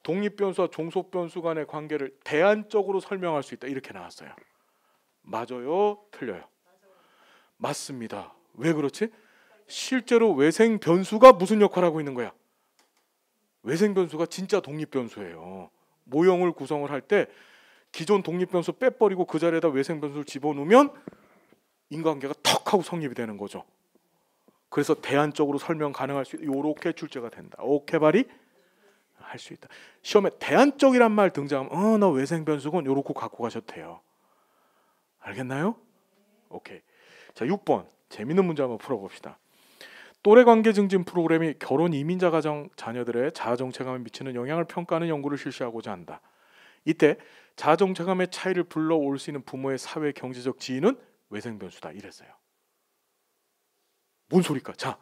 독립 변수와 종속 변수 간의 관계를 대안적으로 설명할 수 있다. 이렇게 나왔어요. 맞아요? 틀려요? 맞습니다. 왜 그렇지? 실제로 외생 변수가 무슨 역할을 하고 있는 거야? 외생 변수가 진짜 독립 변수예요. 모형을 구성을 할 때 기존 독립 변수 빼버리고 그 자리에다 외생 변수를 집어넣으면 인과관계가 턱 하고 성립이 되는 거죠. 그래서 대안적으로 설명 가능할 수 있다. 요렇게 출제가 된다. 오케이 발이 할 수 있다. 시험에 대안적이란 말 등장하면 나 외생 변수군 요렇게 갖고 가셔도 돼요. 알겠나요? 오케이. 자, 6번 재밌는 문제 한번 풀어봅시다. 또래 관계 증진 프로그램이 결혼 이민자 가정 자녀들의 자아 정체감에 미치는 영향을 평가하는 연구를 실시하고자 한다. 이때 자아 정체감의 차이를 불러올 수 있는 부모의 사회 경제적 지위는 외생 변수다. 이랬어요. 뭔 소리까? 자,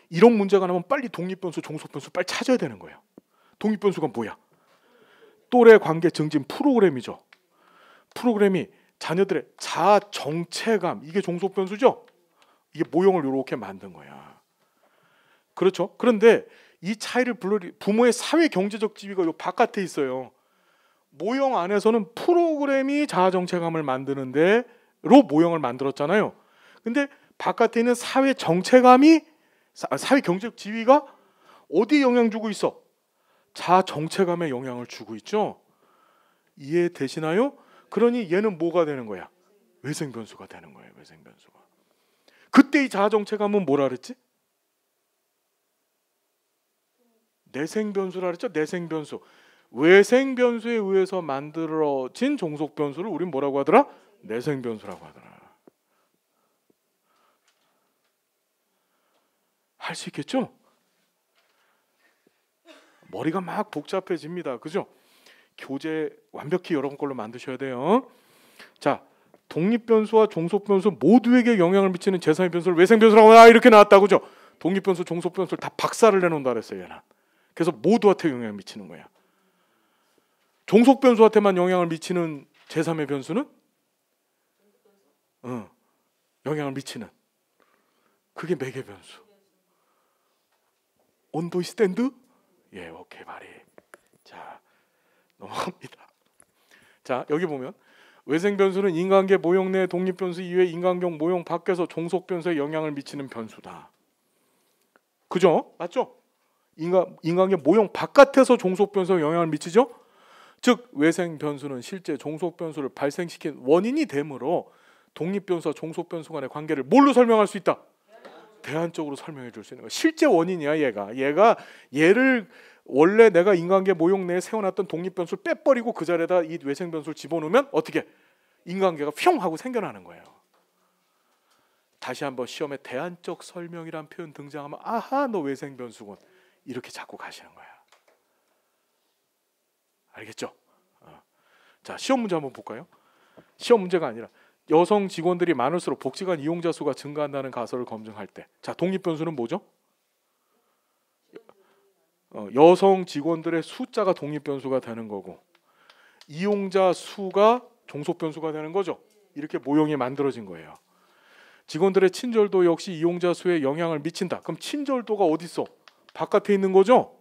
이런 문제가 나면 빨리 독립 변수, 종속 변수 빨리 찾아야 되는 거예요. 독립 변수가 뭐야? 또래 관계 증진 프로그램이죠. 프로그램이 자녀들의 자아 정체감, 이게 종속 변수죠. 이게 모형을 이렇게 만든 거야. 그렇죠? 그런데 이 차이를 불러리 부모의 사회 경제적 지위가 요 바깥에 있어요. 모형 안에서는 프로그램이 자아 정체감을 만드는 데로 모형을 만들었잖아요. 근데 바깥에 있는 사회 정체감이 사회 경제적 지위가 어디에 영향 주고 있어? 자아 정체감에 영향을 주고 있죠. 이해되시나요? 그러니 얘는 뭐가 되는 거야? 외생 변수가 되는 거예요. 외생 변수가. 그때 이 자아 정체감은 뭐라 그랬지? 내생 변수라 그랬죠. 내생 변수. 외생 변수에 의해서 만들어진 종속 변수를 우린 뭐라고 하더라? 내생 변수라고 하더라. 할 수 있겠죠? 머리가 막 복잡해집니다. 그죠? 교재 완벽히 여러분 걸로 만드셔야 돼요. 자, 독립 변수와 종속 변수 모두에게 영향을 미치는 제3의 변수를 외생 변수라고 이렇게 나왔다고 그죠? 독립 변수, 종속 변수를 다 박살을 내놓는다 그랬어요. 얘는. 그래서 모두한테 영향을 미치는 거야. 종속 변수한테만 영향을 미치는 제3의 변수는 영향을 미치는 그게 매개 변수. 온도이 스탠드? 예, 오케이 말이. 자, 넘어갑니다. 자, 여기 보면 외생 변수는 인간계 모형 내 독립 변수 이외 인간경 모형 밖에서 종속 변수에 영향을 미치는 변수다. 그죠? 맞죠? 인간계 모형 바깥에서 종속 변수에 영향을 미치죠? 즉 외생 변수는 실제 종속 변수를 발생시킨 원인이 되므로 독립 변수와 종속 변수 간의 관계를 뭘로 설명할 수 있다? 대안적으로 설명해 줄 수 있는 거야. 실제 원인이야 얘를 원래 내가 인간계 모형 내에 세워놨던 독립 변수를 빼버리고 그 자리에다 이 외생 변수를 집어넣으면 어떻게? 인간계가 휘용 하고 생겨나는 거예요. 다시 한번 시험에 대안적 설명이란 표현 등장하면 아하 너 외생 변수군 이렇게 자꾸 가시는 거야. 알겠죠? 자, 시험 문제 한번 볼까요? 시험 문제가 아니라 여성 직원들이 많을수록 복지관 이용자 수가 증가한다는 가설을 검증할 때, 자 독립 변수는 뭐죠? 여성 직원들의 숫자가 독립 변수가 되는 거고 이용자 수가 종속 변수가 되는 거죠. 이렇게 모형이 만들어진 거예요. 직원들의 친절도 역시 이용자 수에 영향을 미친다. 그럼 친절도가 어디 있어? 바깥에 있는 거죠.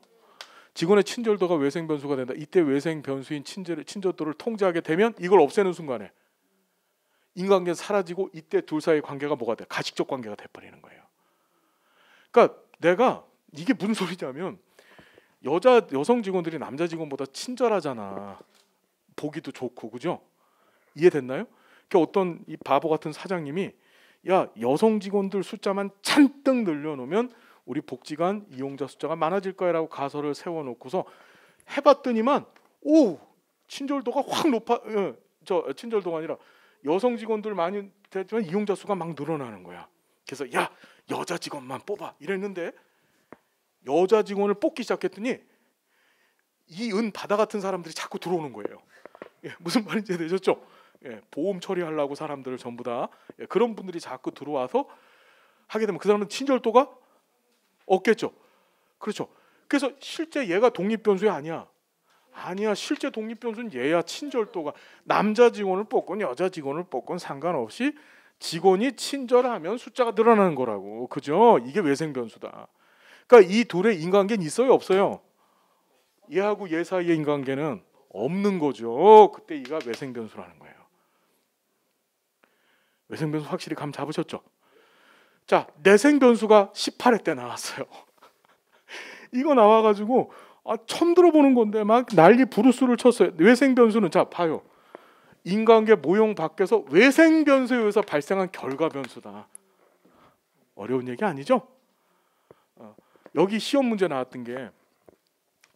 직원의 친절도가 외생 변수가 된다. 이때 외생 변수인 친절도를 통제하게 되면 이걸 없애는 순간에 인간관계는 사라지고 이때 둘 사이의 관계가 뭐가 돼? 가식적 관계가 돼버리는 거예요. 그러니까 내가 이게 무슨 소리냐면 여성 직원들이 남자 직원보다 친절하잖아. 보기도 좋고 그죠? 이해됐나요? 그러니까 어떤 이 바보 같은 사장님이 야 여성 직원들 숫자만 잔뜩 늘려놓으면 우리 복지관 이용자 숫자가 많아질 거야라고 가설을 세워놓고서 해봤더니만 오 친절도가 확 높아. 저 친절도가 아니라 여성 직원들 많이 됐지만 이용자 수가 막 늘어나는 거야. 그래서 야 여자 직원만 뽑아 이랬는데 여자 직원을 뽑기 시작했더니 이 은 바다 같은 사람들이 자꾸 들어오는 거예요. 무슨 말인지 되셨죠? 보험 처리하려고 사람들을 전부 다 그런 분들이 자꾸 들어와서 하게 되면 그 사람은 친절도가 없겠죠. 그렇죠. 그래서 실제 얘가 독립 변수야 아니야. 실제 독립 변수는 얘야. 친절도가 남자 직원을 뽑건 여자 직원을 뽑건 상관없이 직원이 친절하면 숫자가 늘어나는 거라고. 그죠? 이게 외생 변수다. 그러니까 이 둘의 인간관계는 있어요, 없어요? 얘하고 얘 사이의 인간관계는 없는 거죠. 그때 이가 외생 변수라는 거예요. 외생 변수 확실히 감 잡으셨죠? 자, 내생 변수가 18회 때 나왔어요. 이거 나와가지고 처음 들어보는 건데 막 난리 부르스를 쳤어요. 외생 변수는 자 봐요. 인간관계 모형 밖에서 외생 변수에 의해서 발생한 결과 변수다. 어려운 얘기 아니죠? 여기 시험 문제 나왔던 게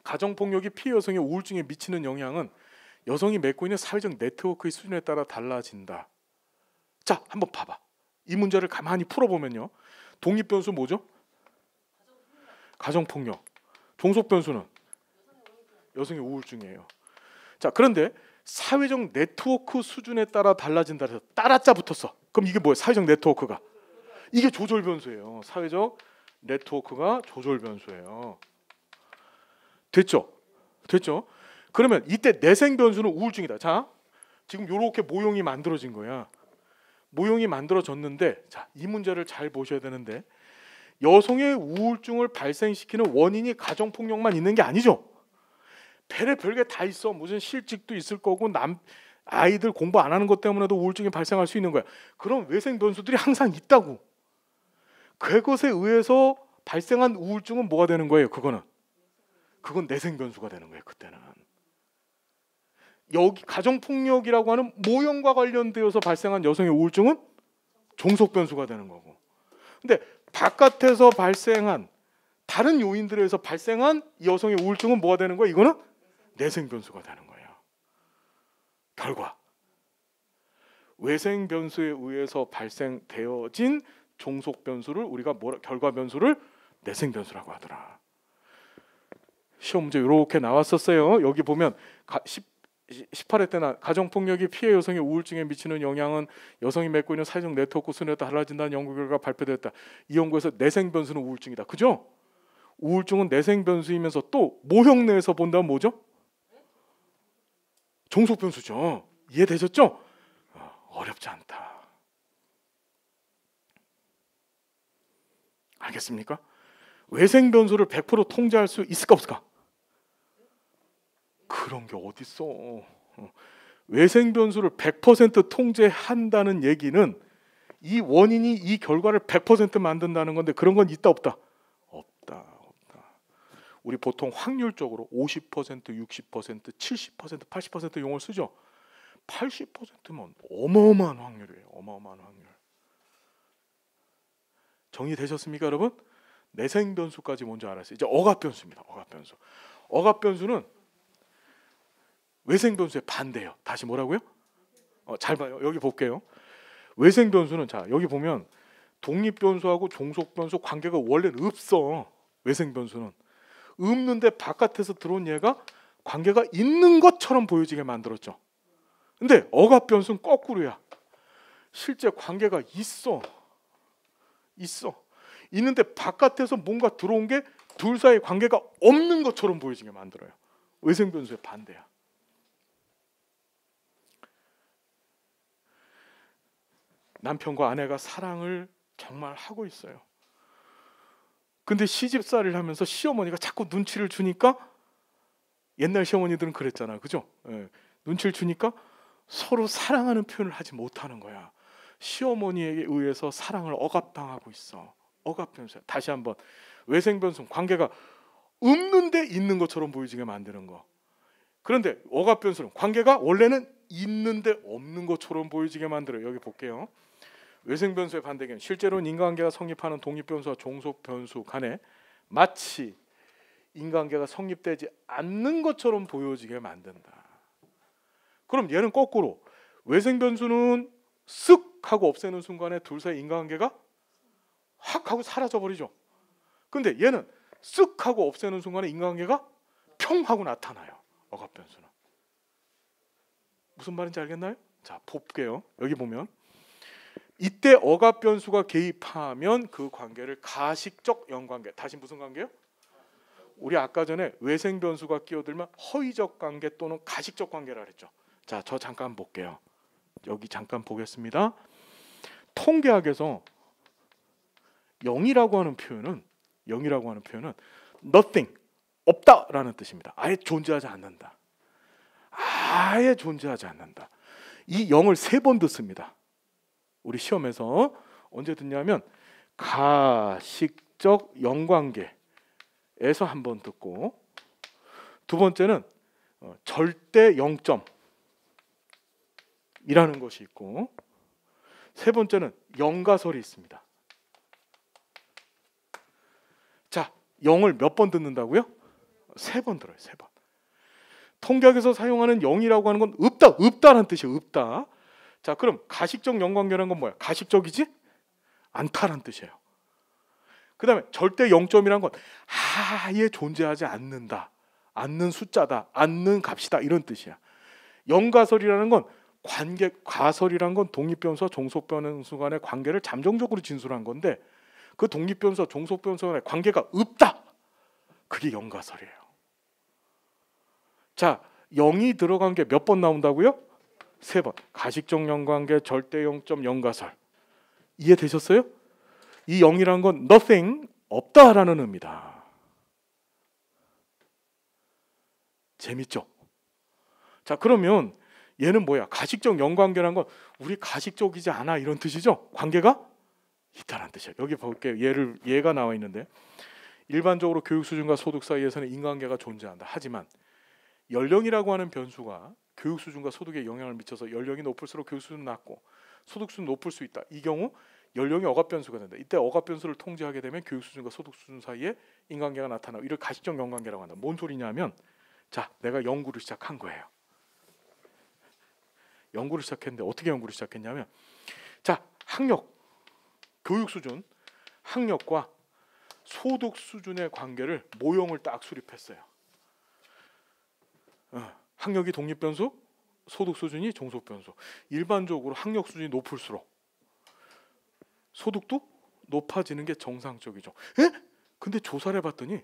가정폭력이 피해 여성의 우울증에 미치는 영향은 여성이 맺고 있는 사회적 네트워크의 수준에 따라 달라진다. 자, 한번 봐봐. 이 문제를 가만히 풀어보면요. 독립 변수 뭐죠? 가정폭력. 종속 변수는 여성의 우울증이에요. 자, 그런데 사회적 네트워크 수준에 따라 달라진다 해서 따라자 붙었어. 그럼 이게 뭐예요? 사회적 네트워크가. 이게 조절 변수예요. 사회적 네트워크가 조절 변수예요. 됐죠? 됐죠? 그러면 이때 내생 변수는 우울증이다. 자, 지금 이렇게 모형이 만들어진 거야. 모형이 만들어졌는데 자, 이 문제를 잘 보셔야 되는데 여성의 우울증을 발생시키는 원인이 가정폭력만 있는 게 아니죠. 별게 다 있어. 무슨 실직도 있을 거고 아이들 공부 안 하는 것 때문에도 우울증이 발생할 수 있는 거야. 그런 외생 변수들이 항상 있다고. 그것에 의해서 발생한 우울증은 뭐가 되는 거예요? 그건 내생 변수가 되는 거예요. 그때는. 여기 가정폭력이라고 하는 모형과 관련되어서 발생한 여성의 우울증은 종속 변수가 되는 거고. 근데 바깥에서 발생한 다른 요인들에 의해서 발생한 여성의 우울증은 뭐가 되는 거예요? 이거는 내생 변수가 되는 거예요. 결과 외생 변수에 의해서 발생되어진 종속 변수를 우리가 결과 변수를 내생 변수라고 하더라. 시험 문제 이렇게 나왔었어요. 여기 보면 18회 때나 가정폭력이 피해 여성의 우울증에 미치는 영향은 여성이 맺고 있는 사회적 네트워크 수준에 따라 달라진다는 연구 결과가 발표되었다. 이 연구에서 내생 변수는 우울증이다. 그죠? 우울증은 내생 변수이면서 또 모형 내에서 본다면 뭐죠? 종속 변수죠. 이해되셨죠? 어렵지 않다. 알겠습니까? 외생 변수를 100% 통제할 수 있을까 없을까? 그런 게 어딨어. 외생 변수를 100% 통제한다는 얘기는 이 원인이 이 결과를 100% 만든다는 건데 그런 건 있다 없다? 없다. 우리 보통 확률적으로 50%, 60%, 70%, 80% 용어를 쓰죠. 80%면 어마어마한 확률이에요. 어마어마한 확률. 정리되셨습니까, 여러분? 내생 변수까지 먼저 알았어요. 이제 억압 변수입니다. 억압 변수. 억압 변수는 외생 변수의 반대예요. 다시 뭐라고요? 잘 봐요. 여기 볼게요. 외생 변수는 자 여기 보면 독립 변수하고 종속 변수 관계가 원래는 없어. 외생 변수는 없는데 바깥에서 들어온 얘가 관계가 있는 것처럼 보여지게 만들었죠. 근데 억압 변수는 거꾸로야. 실제 관계가 있어. 있는데 바깥에서 뭔가 들어온 게 둘 사이 관계가 없는 것처럼 보여지게 만들어요. 외생 변수의 반대야. 남편과 아내가 사랑을 정말 하고 있어요. 근데 시집살이를 하면서 시어머니가 자꾸 눈치를 주니까, 옛날 시어머니들은 그랬잖아, 그죠? 예, 눈치를 주니까 서로 사랑하는 표현을 하지 못하는 거야. 시어머니에 의해서 사랑을 억압당하고 있어. 억압변수야. 다시 한번, 외생변수, 관계가 없는데 있는 것처럼 보여지게 만드는 거. 그런데 억압변수는 관계가 원래는 있는데 없는 것처럼 보여지게 만들어요. 여기 볼게요. 외생변수의 반대견, 실제로는 인간관계가 성립하는 독립변수와 종속변수 간에 마치 인간관계가 성립되지 않는 것처럼 보여지게 만든다. 그럼 얘는 거꾸로, 외생변수는 쓱 하고 없애는 순간에 둘 사이 인간관계가 확 하고 사라져버리죠. 근데 얘는 쓱 하고 없애는 순간에 인간관계가 평 하고 나타나요. 억압변수는. 무슨 말인지 알겠나요? 자, 볼게요. 여기 보면 이때 억압변수가 개입하면 그 관계를 가식적 연관계, 다시 무슨 관계요? 우리 아까 전에 외생변수가 끼어들면 허위적 관계 또는 가식적 관계라 그랬죠. 자, 저 잠깐 볼게요. 여기 잠깐 보겠습니다. 통계학에서 0이라고 하는 표현은 nothing, 없다라는 뜻입니다. 아예 존재하지 않는다. 아예 존재하지 않는다. 이 0을 3번 듣습니다. 우리 시험에서 언제 듣냐면 가식적 연관계에서 한 번 듣고, 두 번째는 절대 0점이라는 것이 있고, 세 번째는 연가설이 있습니다. 자, 0을 몇 번 듣는다고요? 3번 들어요. 3번. 통계학에서 사용하는 0이라고 하는 건 없다라는 뜻이에요. 없다. 자, 그럼 가식적 연관계라는 건 뭐야? 가식적이지 않다라는 뜻이에요. 그 다음에 절대 0점이라는 건 아예 존재하지 않는다, 않는 숫자다, 않는 값이다, 이런 뜻이야. 연가설이라는 건 관계, 가설이라는 건 독립변수와 종속변수 간의 관계를 잠정적으로 진술한 건데, 그 독립변수와 종속변수 간의 관계가 없다, 그게 연가설이에요. 자, 0이 들어간 게 몇 번 나온다고요? 3번. 가식적 연관계, 절대 0점, 연가설. 이해되셨어요? 이 0이라는 건 nothing, 없다라는 의미다. 재밌죠? 자, 그러면 얘는 뭐야? 가식적 연관계라는 건 우리 가식적이지 않아, 이런 뜻이죠? 관계가 있다는 뜻이에요. 여기 볼게요. 얘가 나와 있는데, 일반적으로 교육 수준과 소득 사이에서는 인간관계가 존재한다. 하지만 연령이라고 하는 변수가 교육 수준과 소득에 영향을 미쳐서 연령이 높을수록 교육 수준은 낮고 소득 수준은 높을 수 있다. 이 경우 연령이 억압 변수가 된다. 이때 억압 변수를 통제하게 되면 교육 수준과 소득 수준 사이에 인간관계가 나타나고, 이를 가식적 연관계라고 한다. 뭔 소리냐면, 자, 내가 연구를 시작한 거예요. 연구를 시작했는데 어떻게 연구를 시작했냐면, 자, 학력, 교육 수준, 학력과 소득 수준의 관계를 모형을 딱 수립했어요. 학력이 독립변수, 소득 수준이 종속변수. 일반적으로 학력 수준이 높을수록 소득도 높아지는 게 정상적이죠. 에? 근데 조사를 해봤더니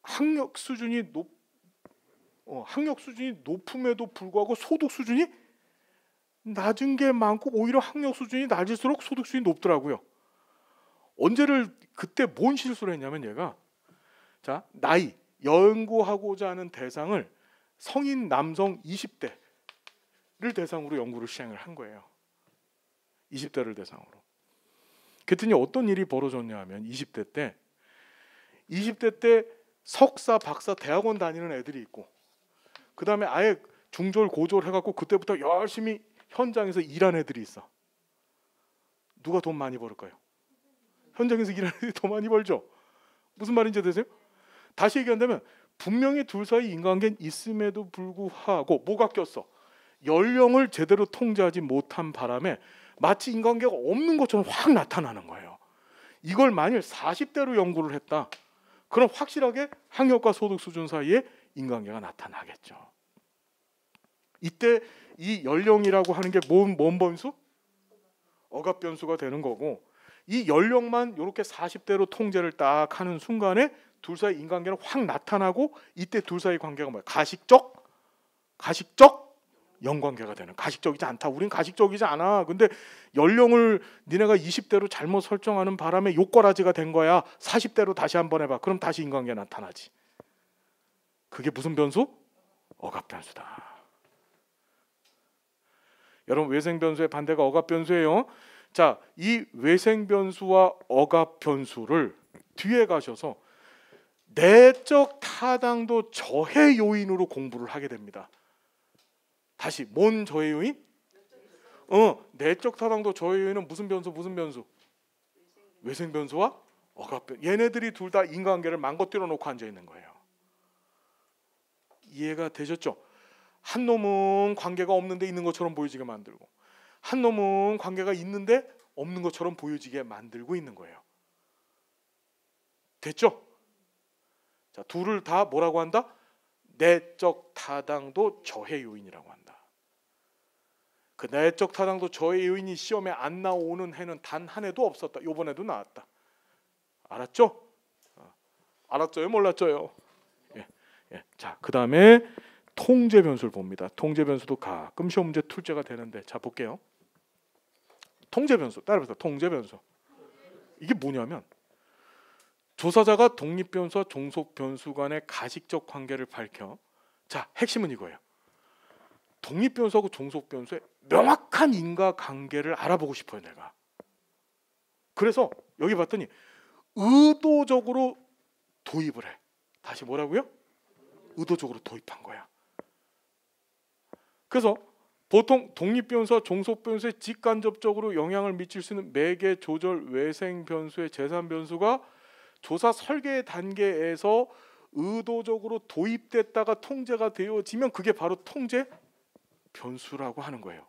학력 수준이 높음에도 불구하고 소득 수준이 낮은 게 많고, 오히려 학력 수준이 낮을수록 소득 수준이 높더라고요. 그때 뭔 실수를 했냐면, 얘가, 자, 나이, 연구하고자 하는 대상을 성인 남성 20대를 대상으로 연구를 시행을 한 거예요. 20대를 대상으로. 그랬더니 어떤 일이 벌어졌냐 하면, 20대 때 석사, 박사, 대학원 다니는 애들이 있고, 그 다음에 아예 중졸, 고졸 해갖고 그때부터 열심히 현장에서 일한 애들이 있어. 누가 돈 많이 벌을까요? 현장에서 일하는 애들이 더 많이 벌죠. 무슨 말인지 되세요? 다시 얘기한다면, 분명히 둘 사이 인간관계는 있음에도 불구하고 뭐가 꼈어? 연령을 제대로 통제하지 못한 바람에 마치 인간관계가 없는 것처럼 확 나타나는 거예요. 이걸 만일 40대로 연구를 했다, 그럼 확실하게 학력과 소득 수준 사이에 인간관계가 나타나겠죠. 이때 이 연령이라고 하는 게 뭔 변수? 억압 변수가 되는 거고, 이 연령만 이렇게 40대로 통제를 딱 하는 순간에 둘 사이 인간관계는 확 나타나고, 이때 둘 사이 관계가 뭐야? 가식적 연관계가 되는. 가식적이지 않다. 우린 가식적이지 않아. 근데 연령을 니네가 20대로 잘못 설정하는 바람에 욕거라지가 된 거야. 40대로 다시 한번 해봐. 그럼 다시 인간관계 나타나지. 그게 무슨 변수? 억압 변수다. 여러분, 외생 변수의 반대가 억압 변수예요. 자, 이 외생 변수와 억압 변수를 뒤에 가셔서 내적 타당도 저해 요인으로 공부를 하게 됩니다. 다시, 뭔 저해 요인? 내적 타당도 저해 요인은 무슨 변수? 외생 변수와 억압 변수. 얘네들이 둘 다 인간관계를 망가뜨려 놓고 앉아 있는 거예요. 이해가 되셨죠? 한 놈은 관계가 없는데 있는 것처럼 보여지게 만들고, 한 놈은 관계가 있는데 없는 것처럼 보여지게 만들고 있는 거예요. 됐죠? 자, 둘을 다 뭐라고 한다? 내적 타당도 저해 요인이라고 한다. 그 내적 타당도 저해 요인이 시험에 안 나오는 해는 단 한 해도 없었다. 요번에도 나왔다. 알았죠? 알았죠요? 몰랐죠요? 예. 자, 그 다음에 통제 변수를 봅니다. 통제 변수도 가끔 시험 문제 출제가 되는데, 자 볼게요. 통제 변수 따라해보세요. 통제 변수. 이게 뭐냐면, 조사자가 독립 변수와 종속 변수 간의 가식적 관계를 밝혀. 자, 핵심은 이거예요. 독립 변수하고 종속 변수의 명확한 인과관계를 알아보고 싶어요, 내가. 그래서 여기 봤더니 의도적으로 도입을 해. 다시 뭐라고요? 의도적으로 도입한 거야. 그래서 보통 독립 변수와 종속 변수에 직간접적으로 영향을 미칠 수 있는 매개 조절 외생 변수의 재산 변수가 조사 설계 단계에서 의도적으로 도입됐다가 통제가 되어지면 그게 바로 통제 변수라고 하는 거예요.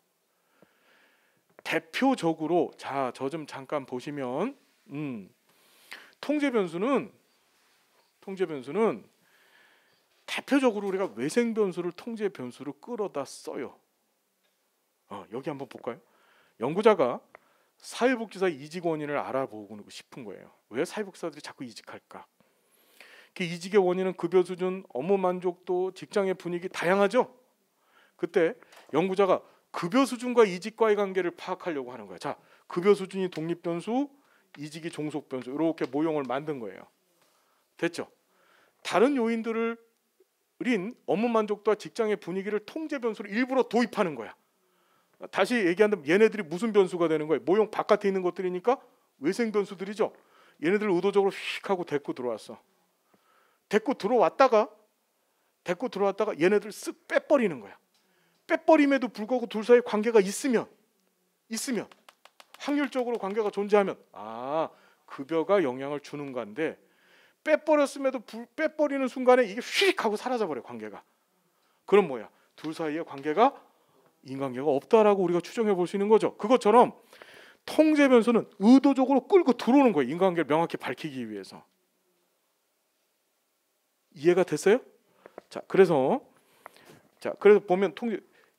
대표적으로, 자, 저 좀 잠깐 보시면, 통제 변수는 대표적으로 우리가 외생 변수를 통제 변수로 끌어다 써요. 여기 한번 볼까요? 연구자가 사회복지사 이직 원인을 알아보고 싶은 거예요. 왜 사회복지사들이 자꾸 이직할까? 그 이직의 원인은 급여 수준, 업무 만족도, 직장의 분위기 다양하죠. 그때 연구자가 급여 수준과 이직과의 관계를 파악하려고 하는 거예요. 자, 급여 수준이 독립 변수, 이직이 종속 변수, 이렇게 모형을 만든 거예요. 됐죠? 다른 요인들을 업무 만족도와 직장의 분위기를 통제 변수로 일부러 도입하는 거야. 다시 얘기한다면 얘네들이 무슨 변수가 되는 거예요? 모형 바깥에 있는 것들이니까 외생 변수들이죠. 얘네들 의도적으로 휙 하고 데리고 들어왔어. 데리고 들어왔다가 얘네들 쓱 빼버리는 거야. 빼버림에도 불구하고 둘 사이 관계가 있으면 확률적으로 관계가 존재하면, 급여가 영향을 주는 건데, 빼버리는 순간에 이게 휙 하고 사라져버려, 관계가. 그럼 뭐야? 둘 사이의 관계가 인간관계가 없다라고 우리가 추정해 볼 수 있는 거죠. 그것처럼 통제 변수는 의도적으로 끌고 들어오는 거예요. 인간관계를 명확히 밝히기 위해서. 이해가 됐어요? 자, 그래서 보면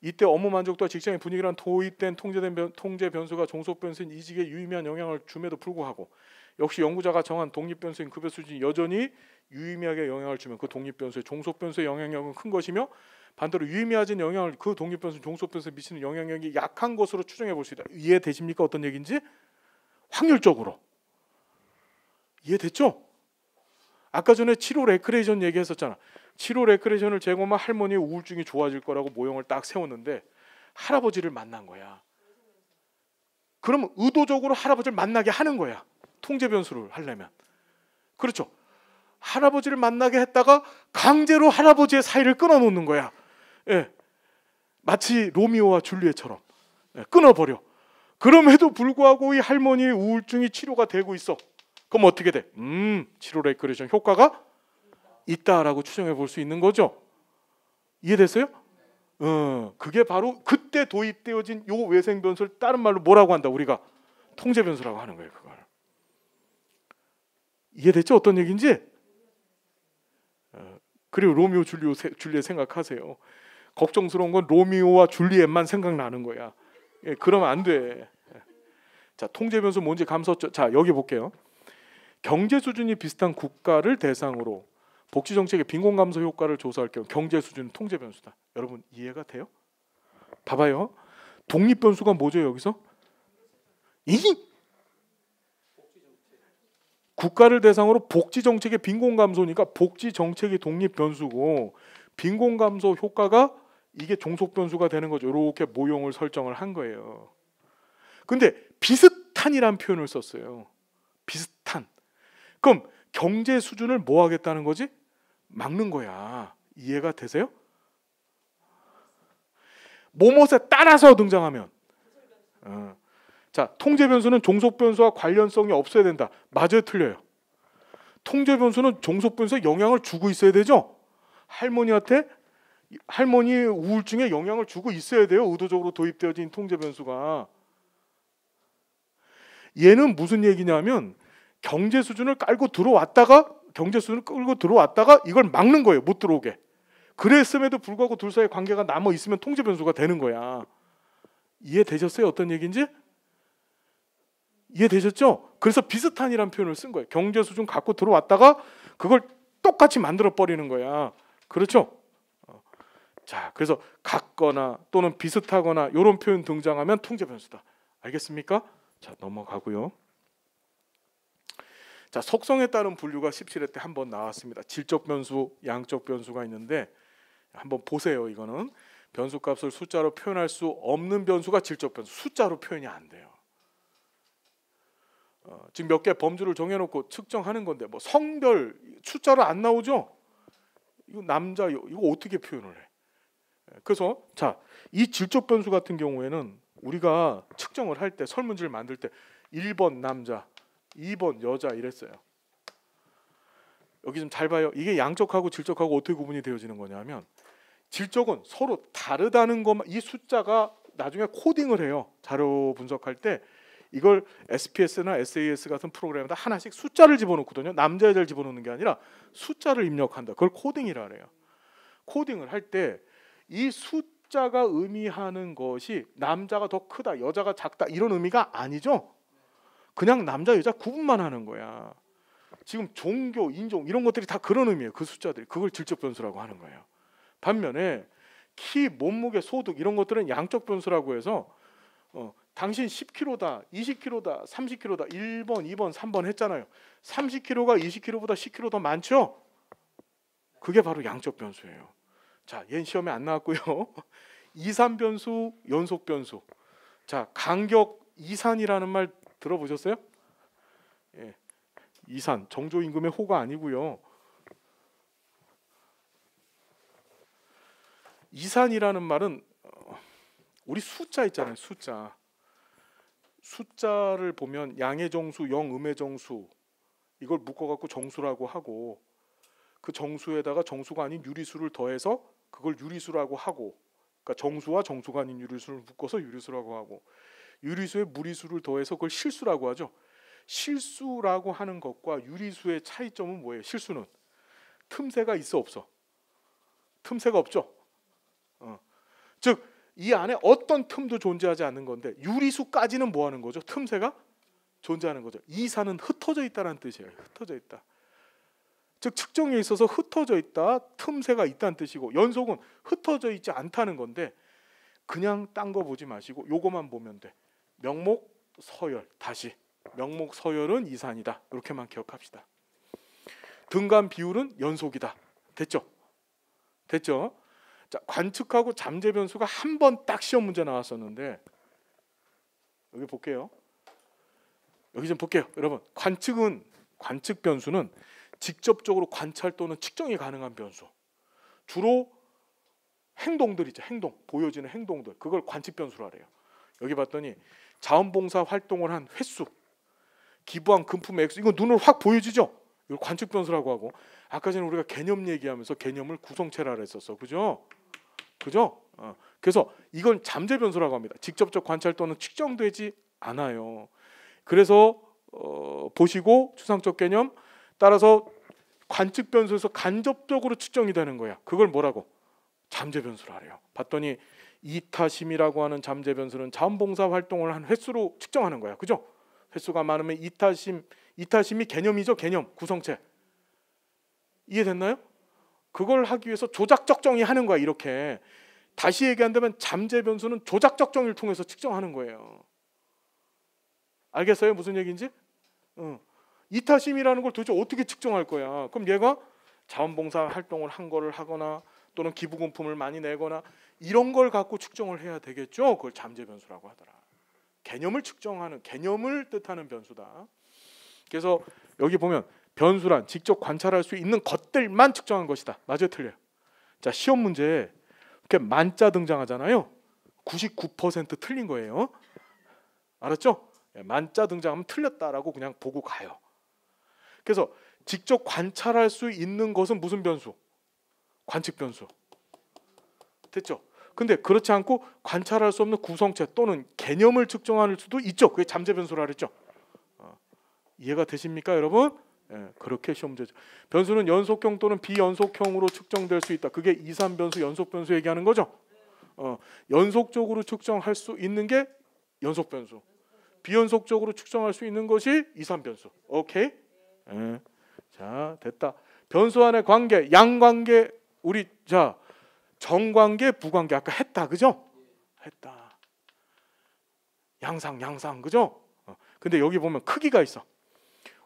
이때 업무 만족도와 직장의 분위기란 도입된 통제 변수가 종속 변수인 이직에 유의미한 영향을 줌에도 불구하고, 역시 연구자가 정한 독립 변수인 급여 수준이 여전히 유의미하게 영향을 주면 그 독립 변수의 종속 변수의 영향력은 큰 것이며, 반대로 유의미하진 영향을 그 독립 변수 종속 변수에 미치는 영향력이 약한 것으로 추정해 볼 수 있다. 이해되십니까? 어떤 얘기인지? 확률적으로. 이해됐죠? 아까 전에 치료 레크레이션 얘기했었잖아. 치료 레크레이션을 제거하면 할머니의 우울증이 좋아질 거라고 모형을 딱 세웠는데 할아버지를 만난 거야. 그러면 의도적으로 할아버지를 만나게 하는 거야. 통제 변수를 하려면. 그렇죠. 할아버지를 만나게 했다가 강제로 할아버지의 사이를 끊어놓는 거야. 예. 마치 로미오와 줄리엣처럼 끊어버려. 그럼에도 불구하고 이 할머니의 우울증이 치료가 되고 있어. 그럼 어떻게 돼? 치료 레크레이션 효과가 있다라고 추정해 볼 수 있는 거죠. 이해됐어요? 그게 바로 그때 도입되어진 요 외생 변수를 다른 말로 뭐라고 한다? 우리가 통제 변수라고 하는 거예요. 그걸. 이해됐죠? 어떤 얘기인지? 그리고 로미오 줄리엣 생각하세요. 걱정스러운 건 로미오와 줄리엣만 생각나는 거야. 예, 그러면 안 돼. 자, 통제 변수 뭔지 감소점. 자, 여기 볼게요. 경제 수준이 비슷한 국가를 대상으로 복지 정책의 빈곤 감소 효과를 조사할 경우 경제 수준은 통제 변수다. 여러분 이해가 돼요? 봐봐요. 독립 변수가 뭐죠 여기서? 이 국가를 대상으로 복지 정책의 빈곤 감소니까 복지 정책이 독립 변수고 빈곤 감소 효과가 이게 종속 변수가 되는 거죠. 이렇게 모형을 설정을 한 거예요. 근데 비슷한이란 표현을 썼어요. 비슷한. 그럼 경제 수준을 뭐 하겠다는 거지? 막는 거야. 이해가 되세요? 뭐뭇에 따라서 등장하면 자, 통제 변수는 종속 변수와 관련성이 없어야 된다. 맞아요, 틀려요? 통제 변수는 종속 변수에 영향을 주고 있어야 되죠. 할머니한테 할머니 우울증에 영향을 주고 있어야 돼요. 의도적으로 도입되어진 통제 변수가. 얘는 무슨 얘기냐면 경제 수준을 깔고 들어왔다가 경제 수준을 끌고 들어왔다가 이걸 막는 거예요. 못 들어오게. 그랬음에도 불구하고 둘 사이의 관계가 남아 있으면 통제 변수가 되는 거야. 이해되셨어요? 어떤 얘기인지? 이해되셨죠? 그래서 비슷한이라는 표현을 쓴 거예요. 경제 수준 갖고 들어왔다가 그걸 똑같이 만들어 버리는 거야. 그렇죠? 자, 그래서 같거나 또는 비슷하거나 이런 표현 등장하면 통제 변수다. 알겠습니까? 자, 넘어가고요. 자, 속성에 따른 분류가 17회 때 한번 나왔습니다. 질적 변수, 양적 변수가 있는데 한번 보세요. 이거는 변수값을 숫자로 표현할 수 없는 변수가 질적 변수. 숫자로 표현이 안 돼요. 지금 몇 개 범주를 정해놓고 측정하는 건데 뭐 성별 숫자로 안 나오죠? 이거 남자 이거 어떻게 표현을 해? 그래서 자, 이 질적 변수 같은 경우에는 우리가 측정을 할 때 설문지를 만들 때 1번 남자, 2번 여자 이랬어요. 여기 좀 잘 봐요. 이게 양적하고 질적하고 어떻게 구분이 되어지는 거냐면 질적은 서로 다르다는 것만 이 숫자가 나중에 코딩을 해요. 자료 분석할 때 이걸 SPS나 SAS 같은 프로그램에다 하나씩 숫자를 집어넣거든요. 남자 여자를 집어넣는 게 아니라 숫자를 입력한다. 그걸 코딩이라 그래요. 코딩을 할 때 이 숫자가 의미하는 것이 남자가 더 크다, 여자가 작다 이런 의미가 아니죠. 그냥 남자 여자 구분만 하는 거야. 지금 종교, 인종 이런 것들이 다 그런 의미예요. 그 숫자들이. 그걸 질적 변수라고 하는 거예요. 반면에 키, 몸무게, 소득 이런 것들은 양적 변수라고 해서 당신 10kg다, 20kg다, 30kg다 1번, 2번, 3번 했잖아요. 30kg가 20kg보다 10kg 더 많죠? 그게 바로 양적 변수예요. 자, 얘는 시험에 안 나왔고요. 이산 변수, 연속 변수. 자, 간격 이산이라는 말 들어보셨어요? 예. 이산, 정조 임금의 호가 아니고요. 이산이라는 말은 우리 숫자 있잖아요. 숫자. 숫자를 보면 양의 정수, 영음의 정수 이걸 묶어갖고 정수라고 하고 그 정수에다가 정수가 아닌 유리수를 더해서 그걸 유리수라고 하고 그러니까 정수와 정수가 아닌 유리수를 묶어서 유리수라고 하고 유리수에 무리수를 더해서 그걸 실수라고 하죠. 실수라고 하는 것과 유리수의 차이점은 뭐예요? 실수는 틈새가 있어 없어? 틈새가 없죠. 즉 이 안에 어떤 틈도 존재하지 않는 건데 유리수까지는 뭐 하는 거죠? 틈새가 존재하는 거죠. 이산은 흩어져 있다는 뜻이에요. 흩어져 있다. 즉 측정에 있어서 흩어져 있다, 틈새가 있다는 뜻이고 연속은 흩어져 있지 않다는 건데 그냥 딴 거 보지 마시고 요거만 보면 돼. 명목, 서열. 다시 명목, 서열은 이산이다. 이렇게만 기억합시다. 등간 비율은 연속이다. 됐죠? 됐죠? 자, 관측하고 잠재 변수가 한 번 딱 시험 문제 나왔었는데 여기 볼게요. 여기 좀 볼게요. 여러분, 관측 변수는 직접적으로 관찰 또는 측정이 가능한 변수. 주로 행동들이죠. 행동, 보여지는 행동들. 그걸 관측 변수라 그래요. 여기 봤더니 자원봉사 활동을 한 횟수, 기부한 금품의 액수, 이거 눈으로 확 보여지죠. 이걸 관측 변수라고 하고 아까 전에 우리가 개념 얘기하면서 개념을 구성체라 그랬었어. 그죠? 그죠? 그래서 이건 잠재 변수라고 합니다. 직접적 관찰 또는 측정되지 않아요. 그래서 보시고 추상적 개념 따라서 관측 변수에서 간접적으로 측정이 되는 거야. 그걸 뭐라고? 잠재 변수를 하래요. 봤더니 이타심이라고 하는 잠재 변수는 자원봉사 활동을 한 횟수로 측정하는 거야. 그죠? 횟수가 많으면 이타심이 개념이죠. 개념, 구성체. 이해됐나요? 그걸 하기 위해서 조작적 정의하는 거야. 이렇게 다시 얘기한다면 잠재 변수는 조작적 정의를 통해서 측정하는 거예요. 알겠어요? 무슨 얘기인지? 이타심이라는 걸 도대체 어떻게 측정할 거야? 그럼 얘가 자원봉사 활동을 한 거를 하거나 또는 기부금품을 많이 내거나 이런 걸 갖고 측정을 해야 되겠죠. 그걸 잠재 변수라고 하더라. 개념을 측정하는, 개념을 뜻하는 변수다. 그래서 여기 보면 변수란 직접 관찰할 수 있는 것들만 측정한 것이다. 맞아요, 틀려요? 자, 시험 문제에 이렇게 만자 등장하잖아요. 99% 틀린 거예요. 알았죠? 만자 등장하면 틀렸다라고 그냥 보고 가요. 그래서 직접 관찰할 수 있는 것은 무슨 변수? 관측 변수. 됐죠? 근데 그렇지 않고 관찰할 수 없는 구성체 또는 개념을 측정할 수도 있죠. 그게 잠재 변수라 그랬죠. 이해가 되십니까, 여러분? 그렇게 시험 문제죠. 변수는 연속형 또는 비연속형으로 측정될 수 있다. 그게 2, 3변수, 연속변수 얘기하는 거죠. 연속적으로 측정할 수 있는 게 연속변수. 비연속적으로 측정할 수 있는 것이 2, 3변수. 오케이? 자, 됐다. 변수 안의 관계, 양관계, 우리 자 정관계, 부관계 아까 했다, 그죠? 했다. 양상, 그죠? 근데 여기 보면 크기가 있어.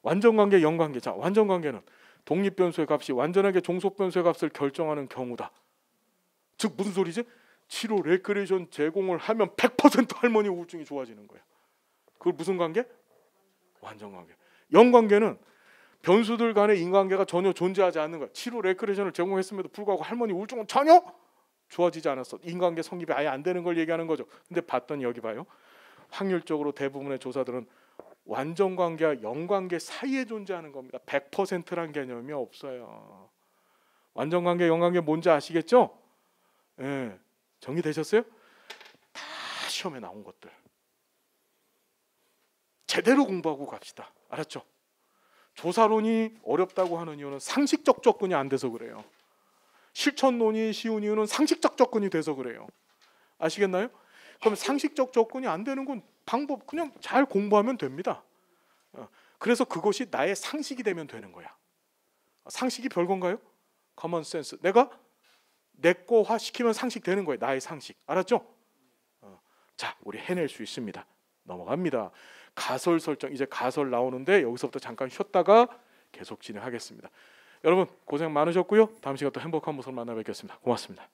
완전관계, 영관계. 자, 완전관계는 독립변수의 값이 완전하게 종속변수의 값을 결정하는 경우다. 즉 무슨 소리지? 치료 레크레이션 제공을 하면 100% 할머니 우울증이 좋아지는 거야. 그걸 무슨 관계? 완전관계. 영관계는 변수들 간의 인관계가 전혀 존재하지 않는 거야. 치료 레크레이션을 제공했음에도 불구하고 할머니 우울증은 전혀 좋아지지 않았어. 인관계 성립이 아예 안 되는 걸 얘기하는 거죠. 근데 봤더니 여기 봐요. 확률적으로 대부분의 조사들은 완전관계와 영관계 사이에 존재하는 겁니다. 100%란 개념이 없어요. 완전관계, 영관계 뭔지 아시겠죠? 예, 정리되셨어요? 다 시험에 나온 것들. 제대로 공부하고 갑시다. 알았죠? 조사론이 어렵다고 하는 이유는 상식적 접근이 안 돼서 그래요. 실천론이 쉬운 이유는 상식적 접근이 돼서 그래요. 아시겠나요? 그럼 상식적 접근이 안 되는 건 방법 그냥 잘 공부하면 됩니다. 그래서 그것이 나의 상식이 되면 되는 거야. 상식이 별건가요? 커먼 센스. 내가 내 거화 시키면 상식 되는 거예요. 나의 상식. 알았죠? 자, 우리 해낼 수 있습니다. 넘어갑니다. 가설 설정. 이제 가설 나오는데 여기서부터 잠깐 쉬었다가 계속 진행하겠습니다. 여러분 고생 많으셨고요. 다음 시간 또 행복한 모습을 만나 뵙겠습니다. 고맙습니다.